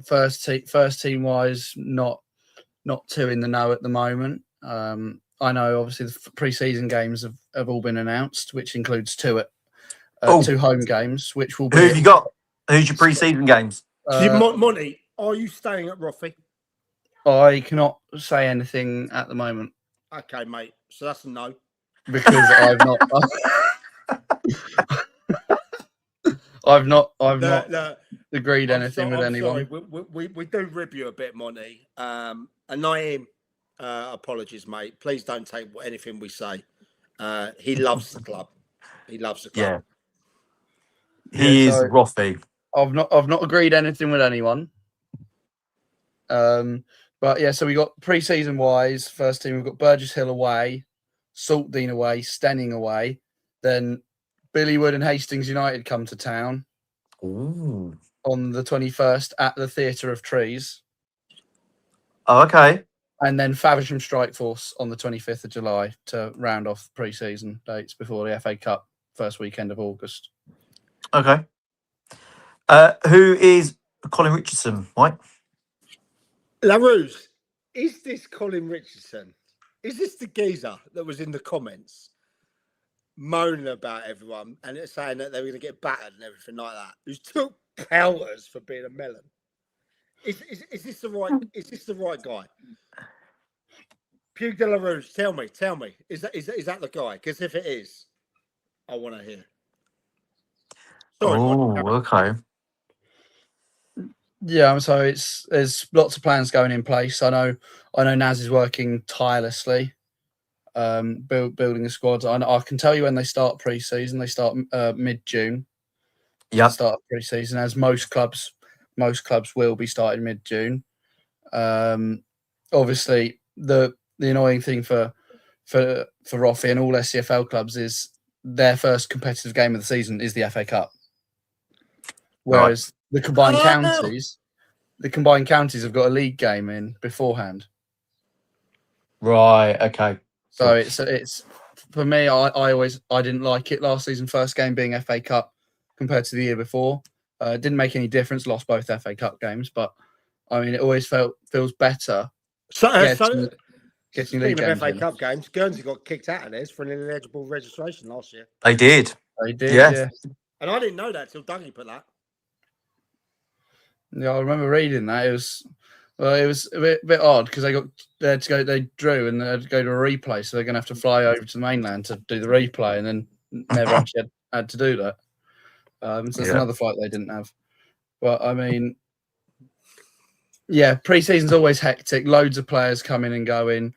First team wise, not too in the know at the moment. I know obviously the pre-season games have all been announced, which includes two home games, which will be. Who have you got? Who's your pre-season games? Monty, are you staying at Roffey? I cannot say anything at the moment. Okay, mate. So that's a no. Because I've not. I've not agreed anything with anyone. Sorry. We do rib you a bit, Monty. And Naeem, apologies, mate. Please don't take anything we say. He loves the club. He loves the club. Yeah. He is Roffey. I've not agreed anything with anyone. But yeah, so we got pre-season wise. First team, we've got Burgess Hill away, Saltdean away, Stenning away. Then Billywood and Hastings United come to town. Ooh. On the 21st at the Theatre of Trees. Oh, okay. And then Faversham Strikeforce on the 25th of July to round off pre-season dates before the FA Cup first weekend of August. Okay. Who is Colin Richardson, Mike? LaRousse, is this Colin Richardson? Is this the geezer that was in the comments moaning about everyone and saying that they were going to get battered and everything like that? Who's took powers for being a melon? Is this the right? Is this the right guy? Pugh de la Rouge, tell me, is that the guy? Because if it is, I want to hear. Sorry, okay. Yeah, so there's lots of plans going in place. I know Naz is working tirelessly, building a squad. I can tell you when they start pre-season. They start mid-June. Yeah, start pre-season, as most clubs will be starting mid-June. Obviously, the annoying thing for Roffey and all SCFL clubs is their first competitive game of the season is the FA Cup, whereas the combined counties have got a league game in beforehand. Right. Okay. So it's for me. I didn't like it last season. First game being FA Cup compared to the year before. It didn't make any difference. Lost both FA Cup games, but I mean, it always feels better. Getting speaking of FA Cup games, Guernsey got kicked out of theirs for an ineligible registration last year. They did. Yeah. And I didn't know that till Dougie put that. Yeah, I remember reading that. It was a bit odd because they drew and they had to go to a replay, so they're going to have to fly over to the mainland to do the replay, and then never actually had to do that. So there's another flight they didn't have. But I mean, yeah, pre-season's always hectic. Loads of players coming and going.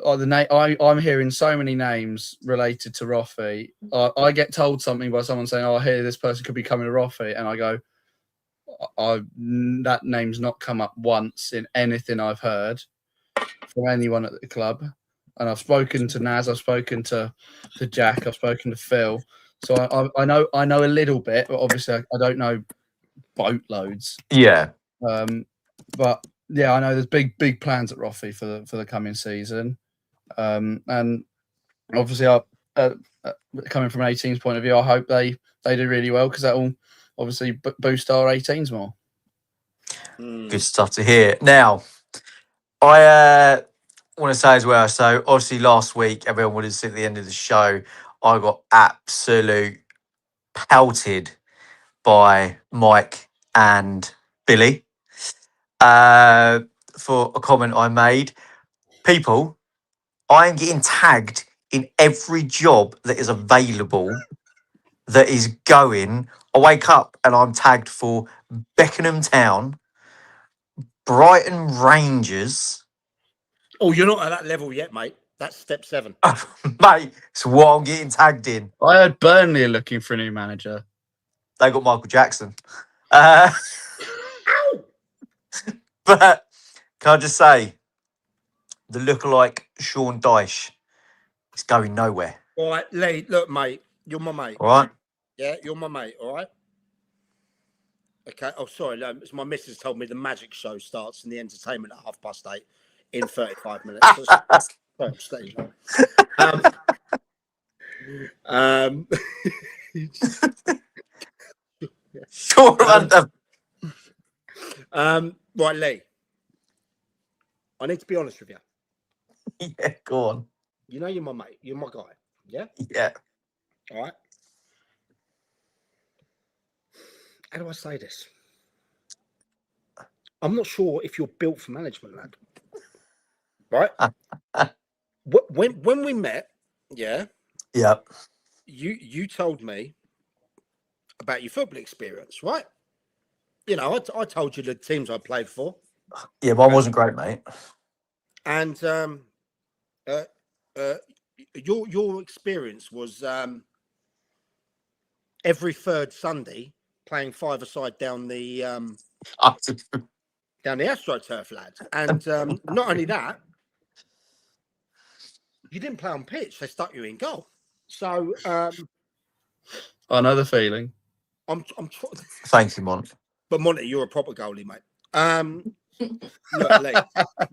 I'm hearing so many names related to Roffey. I get told something by someone saying, "Oh, I hear this person could be coming to Roffey," and I go, "That name's not come up once in anything I've heard from anyone at the club." And I've spoken to Naz, I've spoken to Jack, I've spoken to Phil. So I know a little bit, but obviously I don't know boatloads. Yeah. But yeah, I know there's big plans at Roffey for the coming season. And obviously, coming from an 18's point of view, I hope they do really well because that will obviously boost our 18s more. Good stuff to hear. Now, I want to say as well, so obviously last week, everyone would have seen at the end of the show, I got absolute pelted by Mike and Billy for a comment I made. People, I am getting tagged in every job that is available that is going. I wake up and I'm tagged for Beckenham Town, Brighton Rangers. Oh, you're not at that level yet, mate. That's step 7. Mate, it's what I'm getting tagged in. I heard Burnley are looking for a new manager. They got Michael Jackson. But can I just say, the lookalike Sean Dyche is going nowhere. All right, Lee, look, mate, you're my mate. All right? Yeah, you're my mate, all right? Okay, oh, sorry, my missus told me the magic show starts in the entertainment at 8:30. in 35 minutes. Sorry, I'm staying. Sure, random. Right, Lee. I need to be honest with you. Yeah, go on. You know you're my mate. You're my guy. Yeah? Yeah. All right. How do I say this? I'm not sure if you're built for management, lad. Right? when we met, yeah, Yeah. you told me about your football experience, right? You know, I told you the teams I played for. Yeah, one wasn't great, mate. And your experience was every third Sunday playing five-a-side down the AstroTurf, lad. And not only that, you didn't play on pitch; they stuck you in goal. So I know the feeling. Thank you, Mon. But Monty, you're a proper goalie, mate. Look, Lee,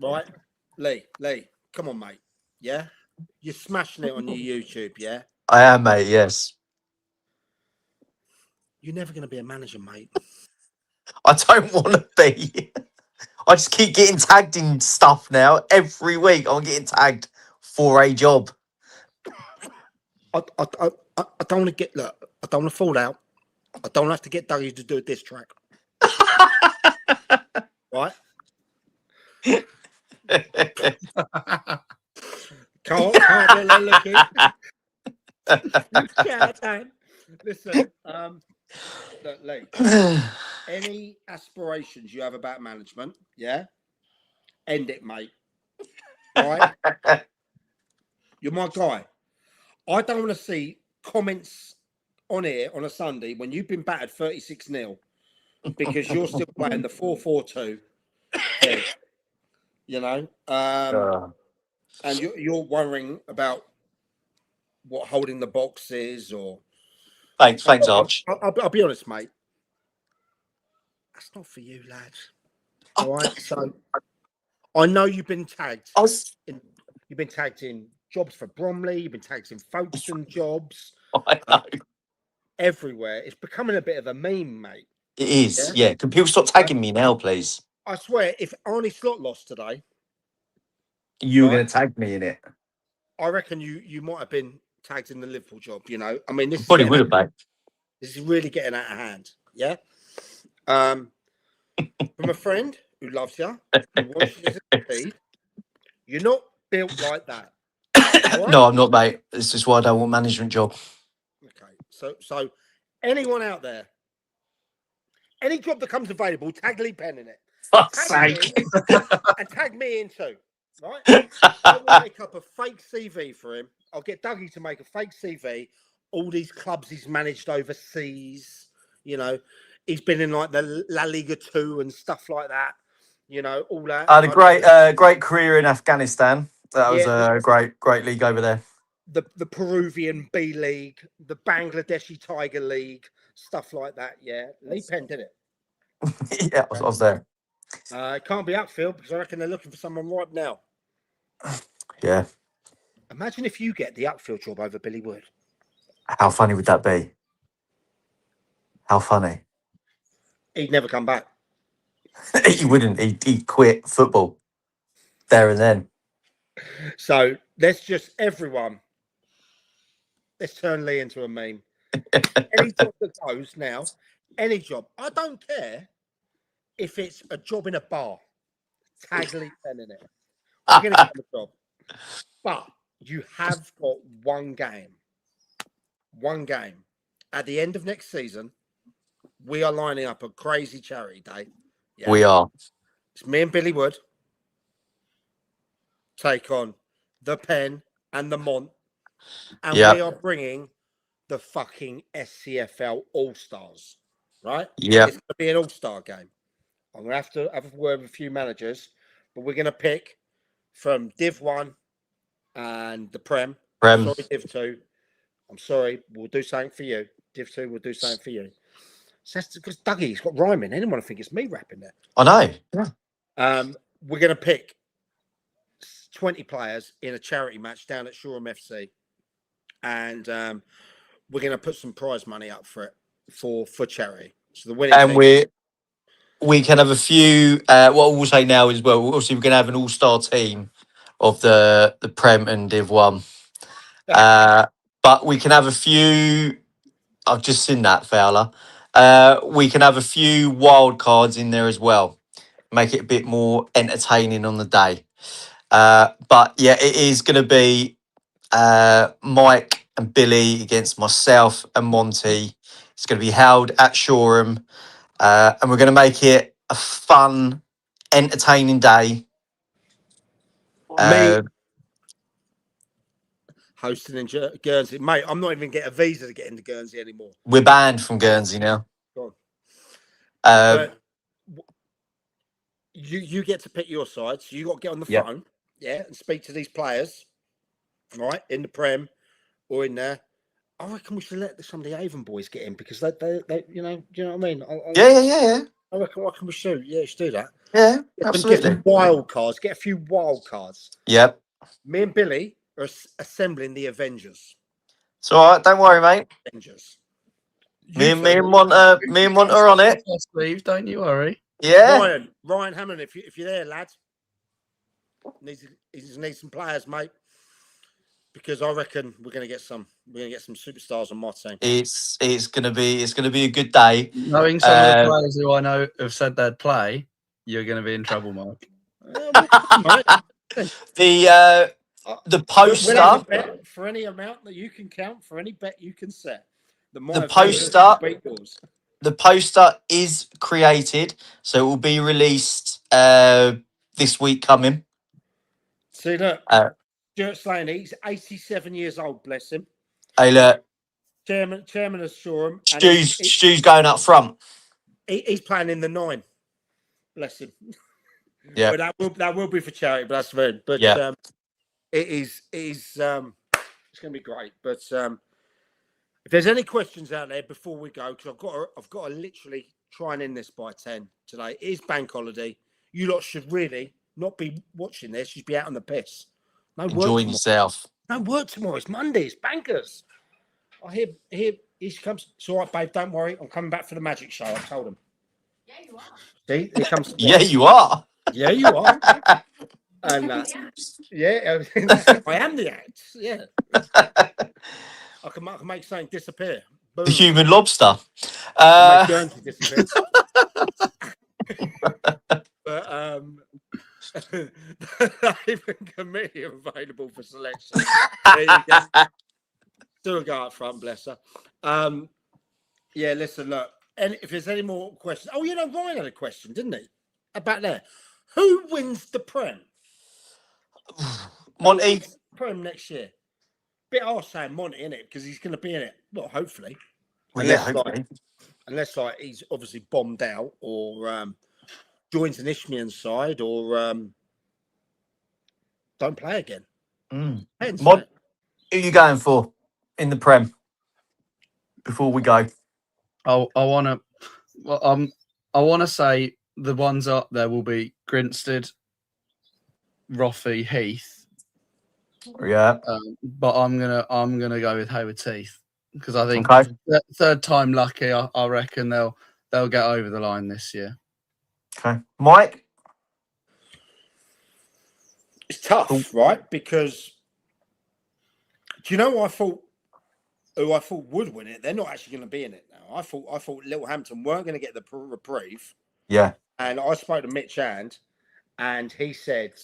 right? Lee, come on, mate. Yeah, you're smashing it on your YouTube. Yeah, I am, mate. Yes. you're never going to be a manager, mate. I don't want to be. I just keep getting tagged in stuff now. Every week I'm getting tagged for a job. I don't want to get, look, I don't want to fall out. I don't have to get Dougie to do a diss track. Right? Can't be a looking. Listen, look, Lee, any aspirations you have about management, yeah? End it, mate. All right? You're my guy. I don't want to see comments on here on a Sunday when you've been battered 36-0 because you're still playing the 4-4-2. You know? And you're worrying about what holding the box is or... Thanks, Arch. I'll be honest, mate. That's not for you, lad. All right? So, I know you've been tagged. You've been tagged in jobs for Bromley. You've been tagged in Folkestone jobs. I know. Everywhere. It's becoming a bit of a meme, mate. It is. Yeah. Can people stop tagging me now, please? I swear, if Arnie Slot lost today, You were going to tag me in it. I reckon you might have been tagged in the Liverpool job. You know, I mean, this Probably would have, mate. This is really getting out of hand. Yeah. From a friend who loves you, who wants you to succeed, you're not built like that. Right? No, I'm not, mate. This is why I don't want management job. Okay. So anyone out there, any job that comes available, tag Lee Penn in it. Fuck's sake. And tag me in too. Right? I will make up a fake CV for him. I'll get Dougie to make a fake CV. All these clubs he's managed overseas. You know, he's been in like the La Liga 2 and stuff like that. You know, all that. I had a great career in Afghanistan. That was a great league over there. The Peruvian B League, the Bangladeshi Tiger League, stuff like that. Yeah, Lee Penn did it. Yeah, I was there. It can't be outfield because I reckon they're looking for someone right now. Yeah. Imagine if you get the outfield job over Billy Wood. How funny would that be? How funny? He'd never come back. He wouldn't. He'd quit football there and then. So let's turn Lee into a meme. Any job that goes now, any job. I don't care if it's a job in a bar. Tag Lee Penn in it. We're going to get the job. But you have got one game. One game. At the end of next season, we are lining up a crazy charity day. Yeah. We are. It's me and Billy Wood take on the Pen and the Mont. And we are bringing the fucking SCFL All-Stars. Right? Yeah. It's going to be an all-star game. I'm going to have a word with a few managers, but we're going to pick from Div 1 and the Prem. Sorry, Div 2. I'm sorry. We'll do something for you. Div 2, we'll do something for you. So that's because Dougie's got rhyming. Anyone think it's me rapping there? I know. Yeah. We're going to pick 20 players in a charity match down at Shoreham FC, and we're going to put some prize money up for it for charity. So the winning And team. we can have a few. What we'll say now is, well, obviously we're going to have an all-star team of the Prem and Div 1. But we can have a few. I've just seen that, Fowler. We can have a few wild cards in there as well. Make it a bit more entertaining on the day. But yeah, it is going to be Mike and Billy against myself and Monty. It's going to be held at Shoreham. And we're going to make it a fun, entertaining day. Me hosting in Guernsey. Mate, I'm not even getting a visa to get into Guernsey anymore. We're banned from Guernsey now. Go on. But you get to pick your side. So you got to get on the phone, and speak to these players, right, in the Prem or in there. I reckon we should let some of the Avon boys get in because they you know, do you know what I mean? Yeah. I reckon we should. Yeah, should do that. Yeah, Get absolutely. some wild cards. Get a few wild cards. Yep. Me and Billy are assembling the Avengers. It's all right. Don't worry, mate. Avengers. Me and Monty are on it. Steve, don't you worry. Yeah. Ryan Hammond, if you're there, lad, needs some players, mate. Because I reckon we're gonna get some superstars on my team. It's gonna be a good day. Knowing some of the players who I know have said they'd play, you're gonna be in trouble, Mike. The poster, we'll have a bet for any amount that you can count, for any bet you can set. The poster is created, so it will be released this week coming. See, look, Stuart Slaney, he's 87 years old, bless him. Hey, look, chairman of Shoreham. Stu's going up front. He's playing in the 9. Bless him. Yeah, but that will be for charity. But that's very. But it is. It's going to be great. But if there's any questions out there before we go, because I've got to literally try and end this by 10 today. It is bank holiday. You lot should really not be watching this. You should be out on the piss. No work enjoying yourself. No work tomorrow. It's Monday. It's bankers. I hear he comes. It's all right, babe. Don't worry. I'm coming back for the magic show. I told him. Yeah, you are. See, here comes. Yeah, you are. Yeah, you are. And yeah, I am the act. Yeah. I can make something disappear. Boom. The human lobster. Make Guernsey disappear. But even committee are available for selection. There you go. Still a go up front, bless her. Yeah, listen, look. And if there's any more questions, Ryan had a question, didn't he? About there. Who wins the Prem? Monty. Prem next year. Bit arse saying Monty, innit? Because he's going to be in it. Well, hopefully. Well, yeah, hopefully. Unless he's obviously bombed out or joins an Isthmian side or don't play again. Who are you going for in the Prem? Before we go, I want to say the ones up there will be Grinstead, Roffey, Heath. Yeah, but I'm gonna go with Hayward Heath because I think third time lucky. I reckon they'll get over the line this year. Okay, Mike. It's tough, right? Because do you know who I thought would win it? They're not actually going to be in it now. I thought Littlehampton weren't going to get the reprieve. Yeah. And I spoke to Mitch and he said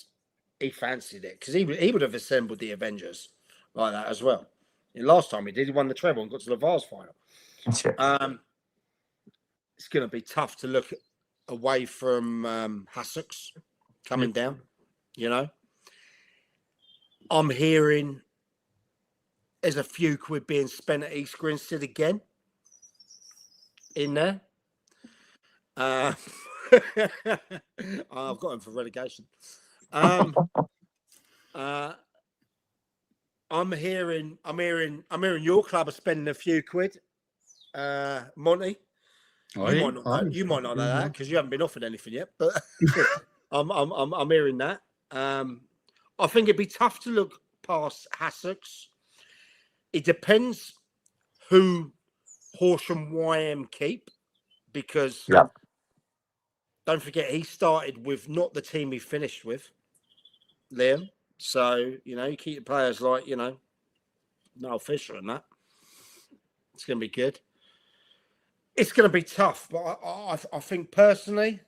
he fancied it because he would have assembled the Avengers like that as well. And last time he won the treble and got to the Vase final. Sure. It's going to be tough to look away from Sussex coming down, you know. I'm hearing there's a few quid being spent at East Grinstead again in there. I've got him for relegation. I'm hearing your club are spending a few quid. Monty, you might not know that because you haven't been offered anything yet. But I'm hearing that. I think it'd be tough to look past Sussex. It depends who Horsham YM keep, because don't forget he started with not the team he finished with, Liam. So, you keep the players like, Noel Fisher and that. It's going to be good. It's going to be tough, but I think personally,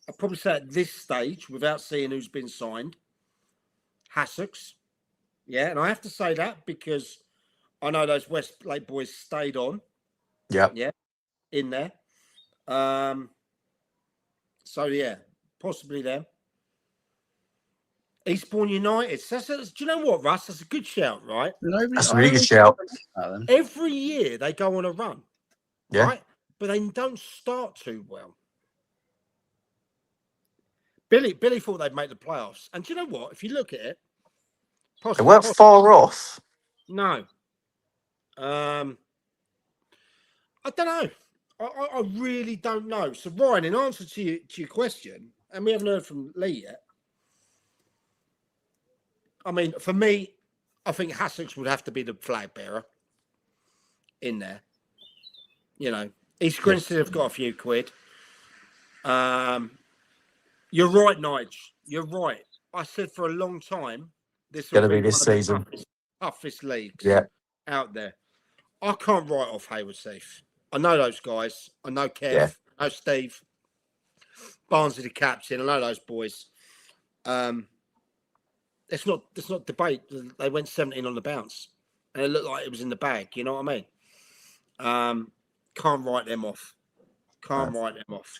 I'd probably say at this stage, without seeing who's been signed, Sussex. Yeah, and I have to say that because I know those Westlake boys stayed on. Yeah. Yeah, in there. So, yeah, possibly them. Eastbourne United. Do you know what, Russ? That's a good shout, right? That's a really good shout. Every year they go on a run, right? But they don't start too well. Billy thought they'd make the playoffs. And do you know what? If you look at it, They weren't far off. No. I don't know. I really don't know. So, Ryan, in answer to your question, and we haven't heard from Lee yet. I mean, for me, I think Sussex would have to be the flag bearer in there. East Grinstead have got a few quid. You're right, Nige. You're right. I said for a long time this will be this one season. of the toughest leagues out there. I can't write off Hayward Heath. I know those guys. I know Kev. I know Steve. Barnsley the captain. I know those boys. It's not debate. They went 17 on the bounce, and it looked like it was in the bag. You know what I mean? Can't write them off. Can't write them off.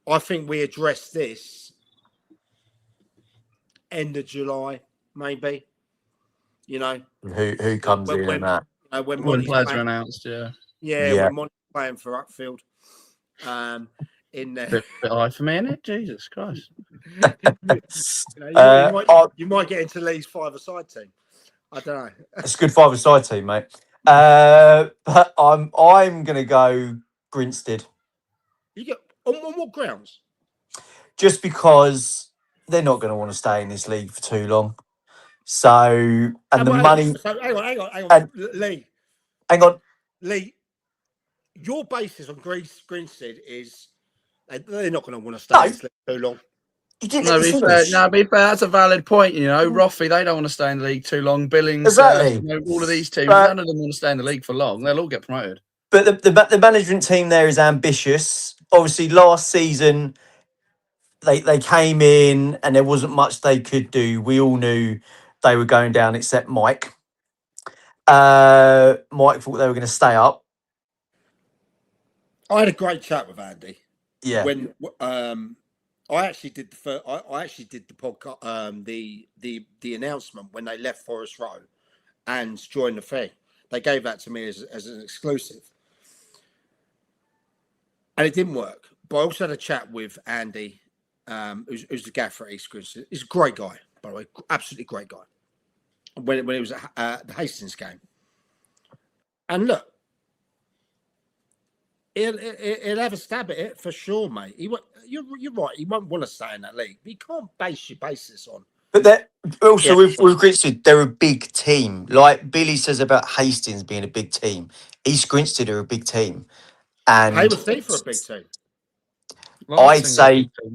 I think we address this end of July, maybe. Who comes in and that? When players are announced, when Monty's playing for Upfield. In there. Bit high for me, isn't it? Jesus Christ. You might get into Lee's five-a-side team. I don't know. It's a good five-a-side team, mate. But I'm going to go Grinstead. You get on what grounds? Just because they're not going to want to stay in this league for too long. So, and money. Hang on. Lee. Hang on. Lee, your basis on Grinstead is they're not going to want to stay in this league too long. Be fair, that's a valid point. Roffey, they don't want to stay in the league too long. Billings, exactly. All of these teams, none of them want to stay in the league for long. They'll all get promoted. But the management team there is ambitious. Obviously, last season they came in and there wasn't much they could do. We all knew they were going down, except Mike. Mike thought they were going to stay up. I had a great chat with Andy. Yeah. When I actually did the podcast, the announcement when they left Forest Row and joined the thing. They gave that to me as an exclusive, and it didn't work. But I also had a chat with Andy, who's the gaffer at East Grinstead. He's a great guy, by the way, absolutely great guy. When it was at the Hastings game, and look. He'll have a stab at it for sure, mate. You're right. He won't want to stay in that league. But you can't base your basis on. But also with Grinstead, they're a big team. Like Billy says about Hastings being a big team. East Grinstead are a big team, and Hayward Heath are a big team.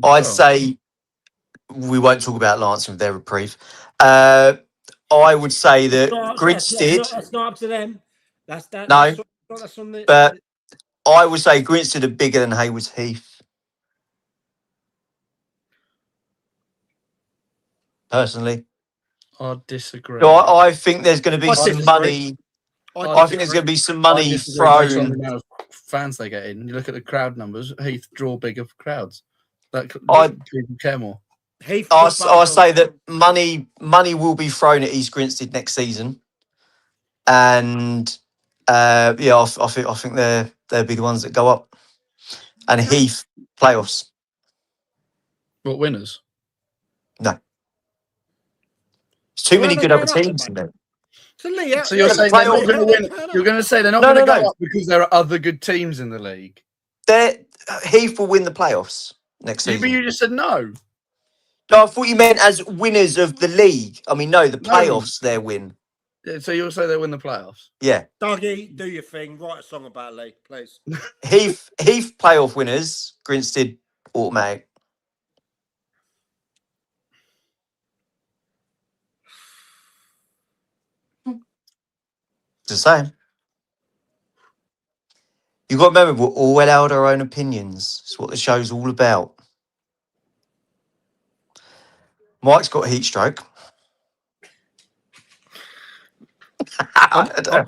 I'd say we won't talk about Lancing with their reprieve. I would say that Grinstead. That's not up to them. That's that. No, that's on the. But I would say Grinstead are bigger than Hayward Heath. Personally, I disagree. So I think there's going to be some money. I think there's going to be some money thrown. Fans they get in. You look at the crowd numbers. Heath draw bigger crowds. People care more. I'll say that money will be thrown at East Grinstead next season, and I think they'll be the ones that go up, and Heath playoffs. What, winners? No, it's too many good other teams in there. So you're saying they're not going to win? You're going to say they're not going to go up because there are other good teams in the league? Heath will win the playoffs next season. But you just said no. No, I thought you meant as winners of the league. I mean, no, the No. playoffs, their win. So you'll say they win the playoffs? Yeah. Dougie, do your thing. Write a song about Lee, please. Heath playoff winners, Grinstead automatic. Just saying. You got to remember, we're all allowed our own opinions. It's what the show's all about. Mike's got heat stroke.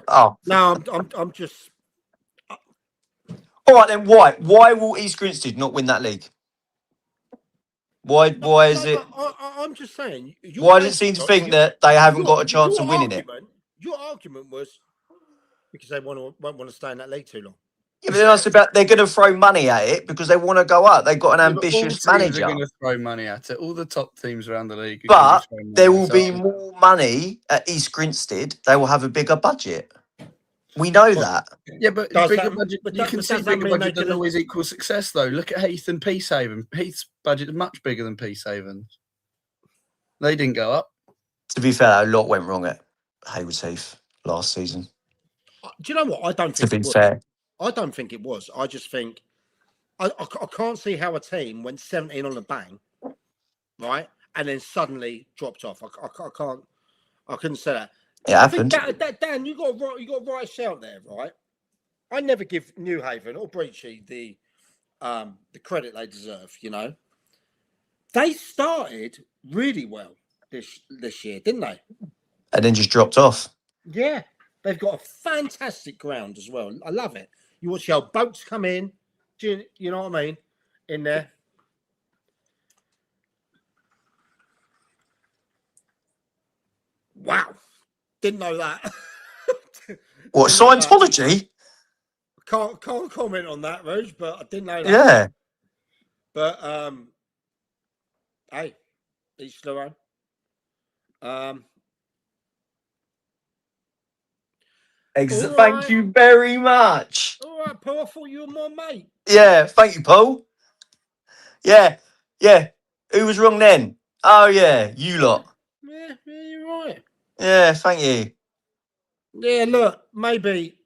Oh. No, I'm just. All right then. Why will East Grinstead not win that league? Why is it? I'm just saying. Why does it seem to think that they haven't got a chance of winning it? Your argument was because they won't want to stay in that league too long. Yeah, but then I said about they're going to throw money at it because they want to go up. They've got an ambitious all teams manager. are going to throw money at it. All the top teams around the league. But there will be more money at East Grinstead. They will have a bigger budget. We know that. Yeah, but bigger budget. You can see bigger budget doesn't gonna... always equal success, though. Look at Heath and Peacehaven. Heath's budget is much bigger than Peacehaven's. They didn't go up. To be fair, a lot went wrong at Haywards Heath last season. Do you know what? I don't think to be it was. fair. I don't think it was. I just think I can't see how a team went 17 on a bang, right, and then suddenly dropped off. I can't. I couldn't say that. It happened. Dan, you got to write a shout there, right? I never give New Haven or Breachy the credit they deserve. You know, they started really well this year, didn't they? And then just dropped off. Yeah, they've got a fantastic ground as well. I love it. You watch how boats come in. You know what I mean? In there. Wow. Didn't know that. What, Scientology? Can't comment on that, Rose, but I didn't know that. Yeah. But hey, each their own. Thank you very much. All right, Paul. I thought you were my mate. Yeah, thank you, Paul. Yeah. Who was wrong then? Oh yeah, you lot. Yeah, you're right. Yeah, thank you. Yeah, look, maybe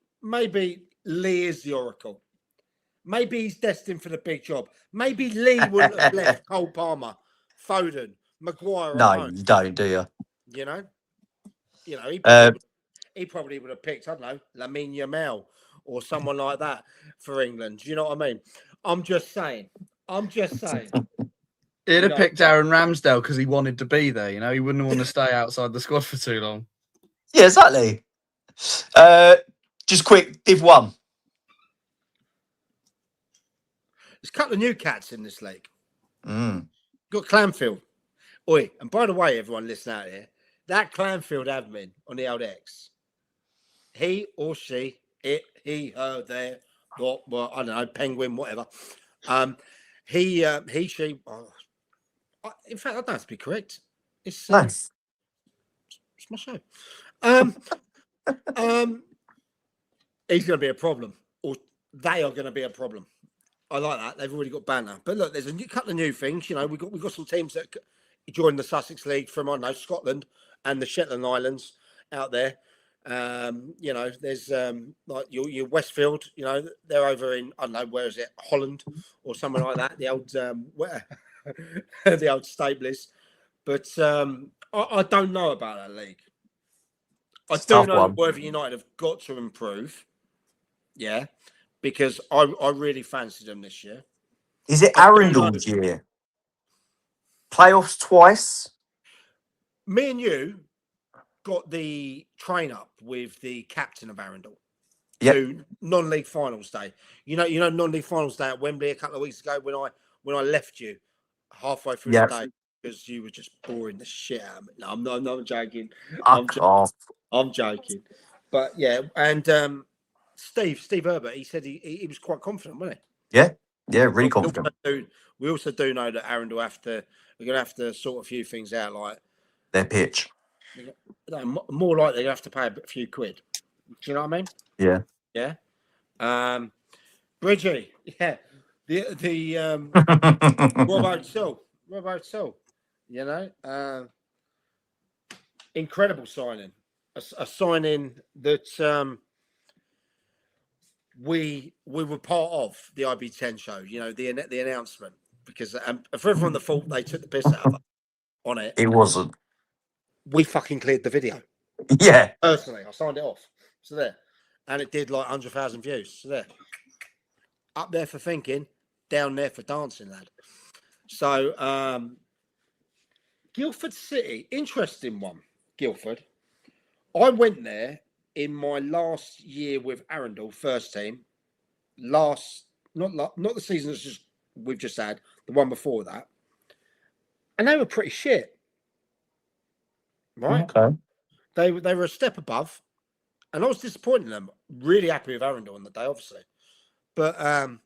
Lee is the oracle. Maybe he's destined for the big job. Maybe Lee wouldn't have left Cole Palmer, Foden, Maguire. No, you don't, do you? You know, he probably would have picked, I don't know, Lamine Yamal or someone like that for England. Do you know what I mean? I'm just saying. He'd have picked Aaron Ramsdale because he wanted to be there. You know, he wouldn't want to stay outside the squad for too long. Yeah, exactly. Just quick, Div 1. There's a couple of new cats in this league. Mm. Got Clanfield. Oi, and by the way, everyone listening out here, that Clanfield admin on the old X, he or she, it, he, her, there, what, well, I don't know, penguin, whatever. He, she. Oh, in fact, I don't have to be correct. It's Nice. It's my show. He's going to be a problem, or they are going to be a problem. I like that. They've already got banner. But look, there's a couple of new things. You know, we've got some teams that joined the Sussex League from, I don't know, Scotland and the Shetland Islands out there. You know, there's like your Westfield, you know, they're over in, I don't know, where is it? Holland or something like that. The old the old Stablers. But I don't know about that league. I do know Worthing United have got to improve. Yeah. Because I really fancied them this year. Is it Arundel's year? Playoffs twice? Me and you got the train up with the captain of Arundel to non-league finals day. You know, non-league finals day at Wembley a couple of weeks ago when I left you halfway through the day because you were just boring the shit out of me. No, I'm joking. I'm joking. But yeah, and Steve Herbert, he said he was quite confident, wasn't he? Yeah, really confident. We also do know that Arundel we're going to have to sort a few things out, like their pitch. More likely they have to pay a few quid. Do you know what I mean? Yeah. Bridgie, yeah. The Robo Till. You know, incredible signing. A signing that we were part of the IB10 show. You know, the announcement, because for everyone that thought they took the piss out of us on it, It wasn't. we fucking cleared the video. Yeah. Personally, I signed it off. So there. And it did like 100,000 views. So there. Up there for thinking, down there for dancing, lad. So, Guildford City, interesting one. Guildford. I went there in my last year with Arundel, first team. Not the season we've just had, the one before that. And they were pretty shit. Right? Okay. They were a step above. And I was disappointed in them. Really happy with Arundel on the day, obviously. But fucking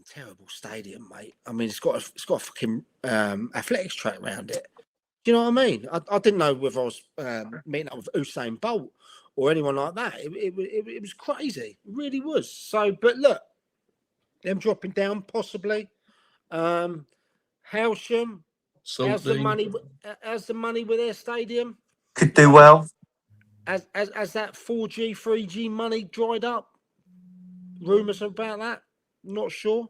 terrible stadium, mate. I mean, it's got a fucking athletics track around it. Do you know what I mean? I didn't know whether I was meeting up with Usain Bolt or anyone like that. It was crazy. It really was. So, but look, them dropping down possibly. Howsham, how's the money with their stadium? Could do well. As that 4G, 3G money dried up? Rumours about that? Not sure.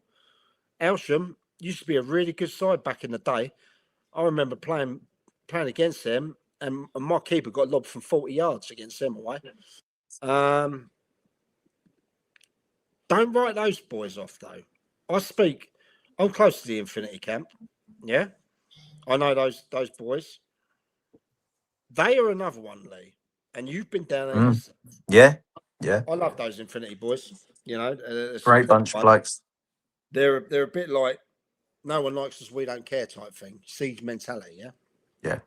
Howsham used to be a really good side back in the day. I remember playing against them, and my keeper got lobbed from 40 yards against them away. Don't write those boys off, though. I'm close to the Infinity camp. Yeah? I know those boys. They are another one, Lee. And you've been down there yourself. Yeah. Yeah. I love those Infinity boys. You know, Great bunch of blokes. They're a bit like no one likes us, we don't care type thing. Siege mentality, yeah? Yeah.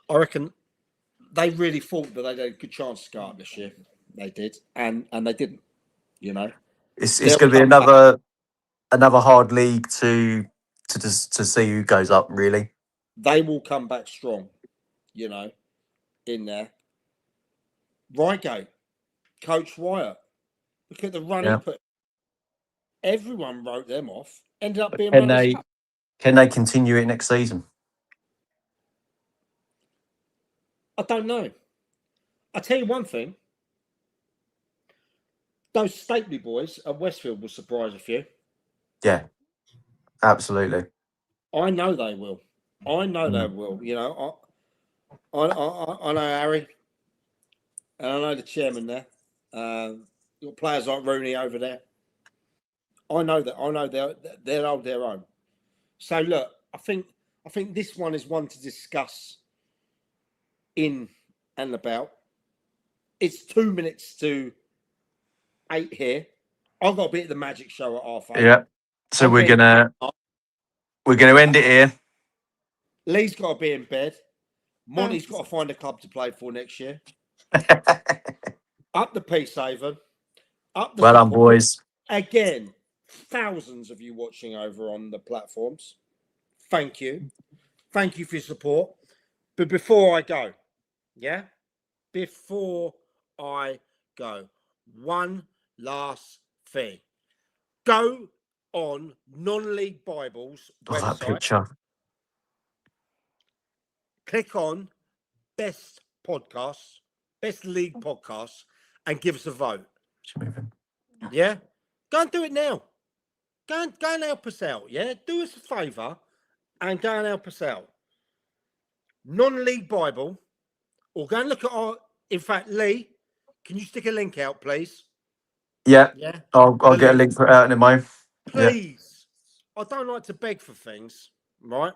I reckon they really thought that they had a good chance to go up this year. They did, and they didn't. You know, It's going to be another hard league to see who goes up. Really, they will come back strong. You know, in there. Reigate, Coach Wyatt. Look at the run he put. Everyone wrote them off. Ended up being runners up. Can they continue it next season? I don't know. I'll tell you one thing. Those Stately boys at Westfield will surprise a few. Yeah, absolutely. I know they will. I know they will. You know, I know Harry, and I know the chairman there. Got players like Rooney over there. I know that. I know they'll hold their own. So look, I think this one is one to discuss in and about. It's 2 minutes to 8 here. I've got to be at the Magic Show at 8:30. Yeah. So we're gonna end it here. Lee's got to be in bed. Monty's got to find a club to play for next year. Up the Peacehaven. Up the. Well done, boys. Again, thousands of you watching over on the platforms. Thank you. Thank you for your support. But before I go, one last thing. Go on Non-League Bible's website. That picture. Click on Best Podcasts, Best League Podcasts, and give us a vote. Yeah? Go and do it now. Go and help us out, yeah? Do us a favour and go and help us out. Non-League Bible, or go and look at our... In fact, Lee, can you stick a link out, please? Yeah. Yeah. I'll get a link for it out in a moment. Please. Yeah. I don't like to beg for things, right?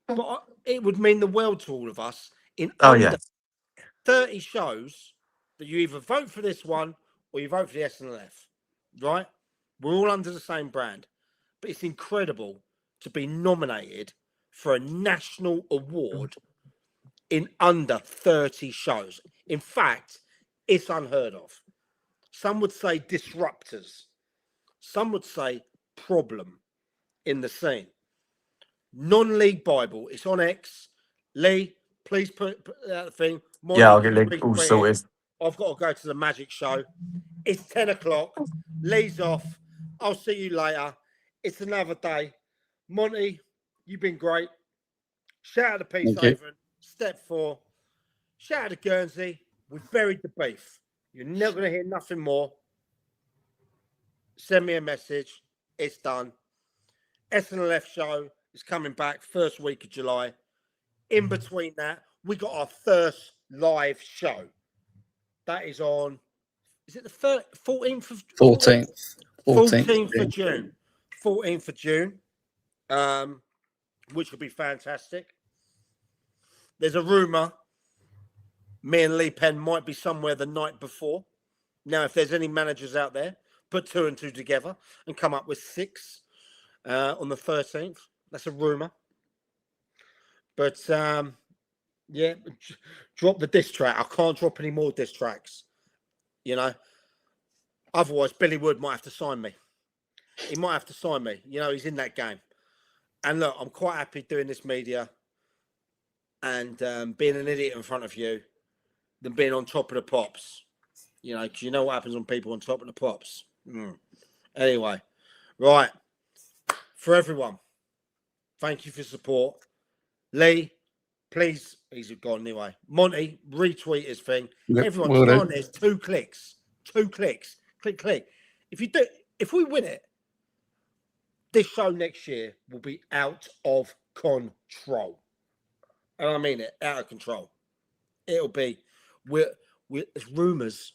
But it would mean the world to all of us in under 30 shows that you either vote for this one or you vote for the SNLF, right? We're all under the same brand. But it's incredible to be nominated for a national award in under 30 shows. In fact, it's unheard of. Some would say disruptors. Some would say problem in the scene. Non-League Bible. It's on X. Lee, please put that thing. I'll get link all sorted. I've got to go to the Magic Show. It's 10 o'clock. Lee's off. I'll see you later. It's another day. Monty, you've been great. Shout out to Peace Thank you. Haven. Step 4. Shout out to Guernsey. We've buried the beef. You're never going to hear nothing more. Send me a message. It's done. SNLF show is coming back first week of July. In between that, we got our first live show. That is on, is it the 14th of 14th. 14th of June. 14th of June, which will be fantastic. There's a rumour me and Lee Penn might be somewhere the night before. Now, if there's any managers out there, put 2 and 2 together and come up with 6 on the 13th. That's a rumour. But, yeah, drop the diss track. I can't drop any more diss tracks, you know. Otherwise, Billy Wood might have to sign me. He might have to sign me. You know, he's in that game. And look, I'm quite happy doing this media and being an idiot in front of you than being on top of the pops. You know, because you know what happens when people on top of the pops. Anyway, right. For everyone, thank you for support. Lee, please, he's gone anyway. Monty, retweet his thing. Yep, Everyone, go on, there's 2 clicks. 2 clicks. Click. If we win it, this show next year will be out of control. And I mean it, out of control. It'll be, it's rumours.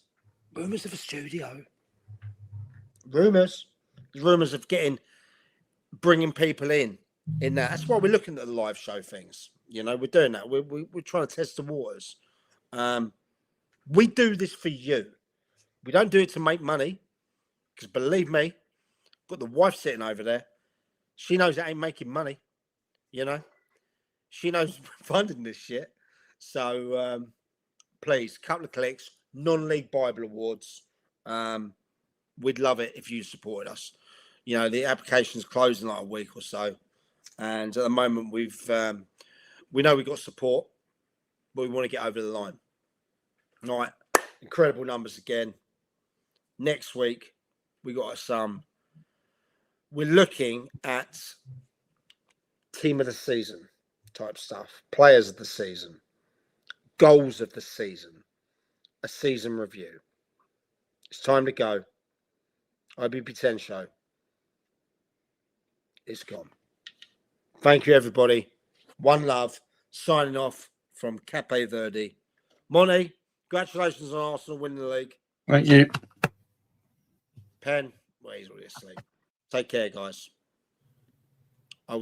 Rumours of a studio. Rumours. Rumours of bringing people in that. That's why we're looking at the live show things. You know, we're doing that. We're trying to test the waters. We do this for you. We don't do it to make money. Because believe me, got the wife sitting over there. She knows it ain't making money. You know? She knows funding this shit. So, please, couple of clicks. Non-League Bible Awards. We'd love it if you supported us. You know, the application's closed in like a week or so. And at the moment, we know we've got support, but we want to get over the line. All right. Incredible numbers again. Next week, we got some. We're looking at team of the season type stuff, players of the season, goals of the season, a season review. It's time to go. IBB10 show. It's gone. Thank you, everybody. One love. Signing off from Cape Verde. Monty, congratulations on Arsenal winning the league. Thank you. Penn, well, he's already asleep. Take care, guys.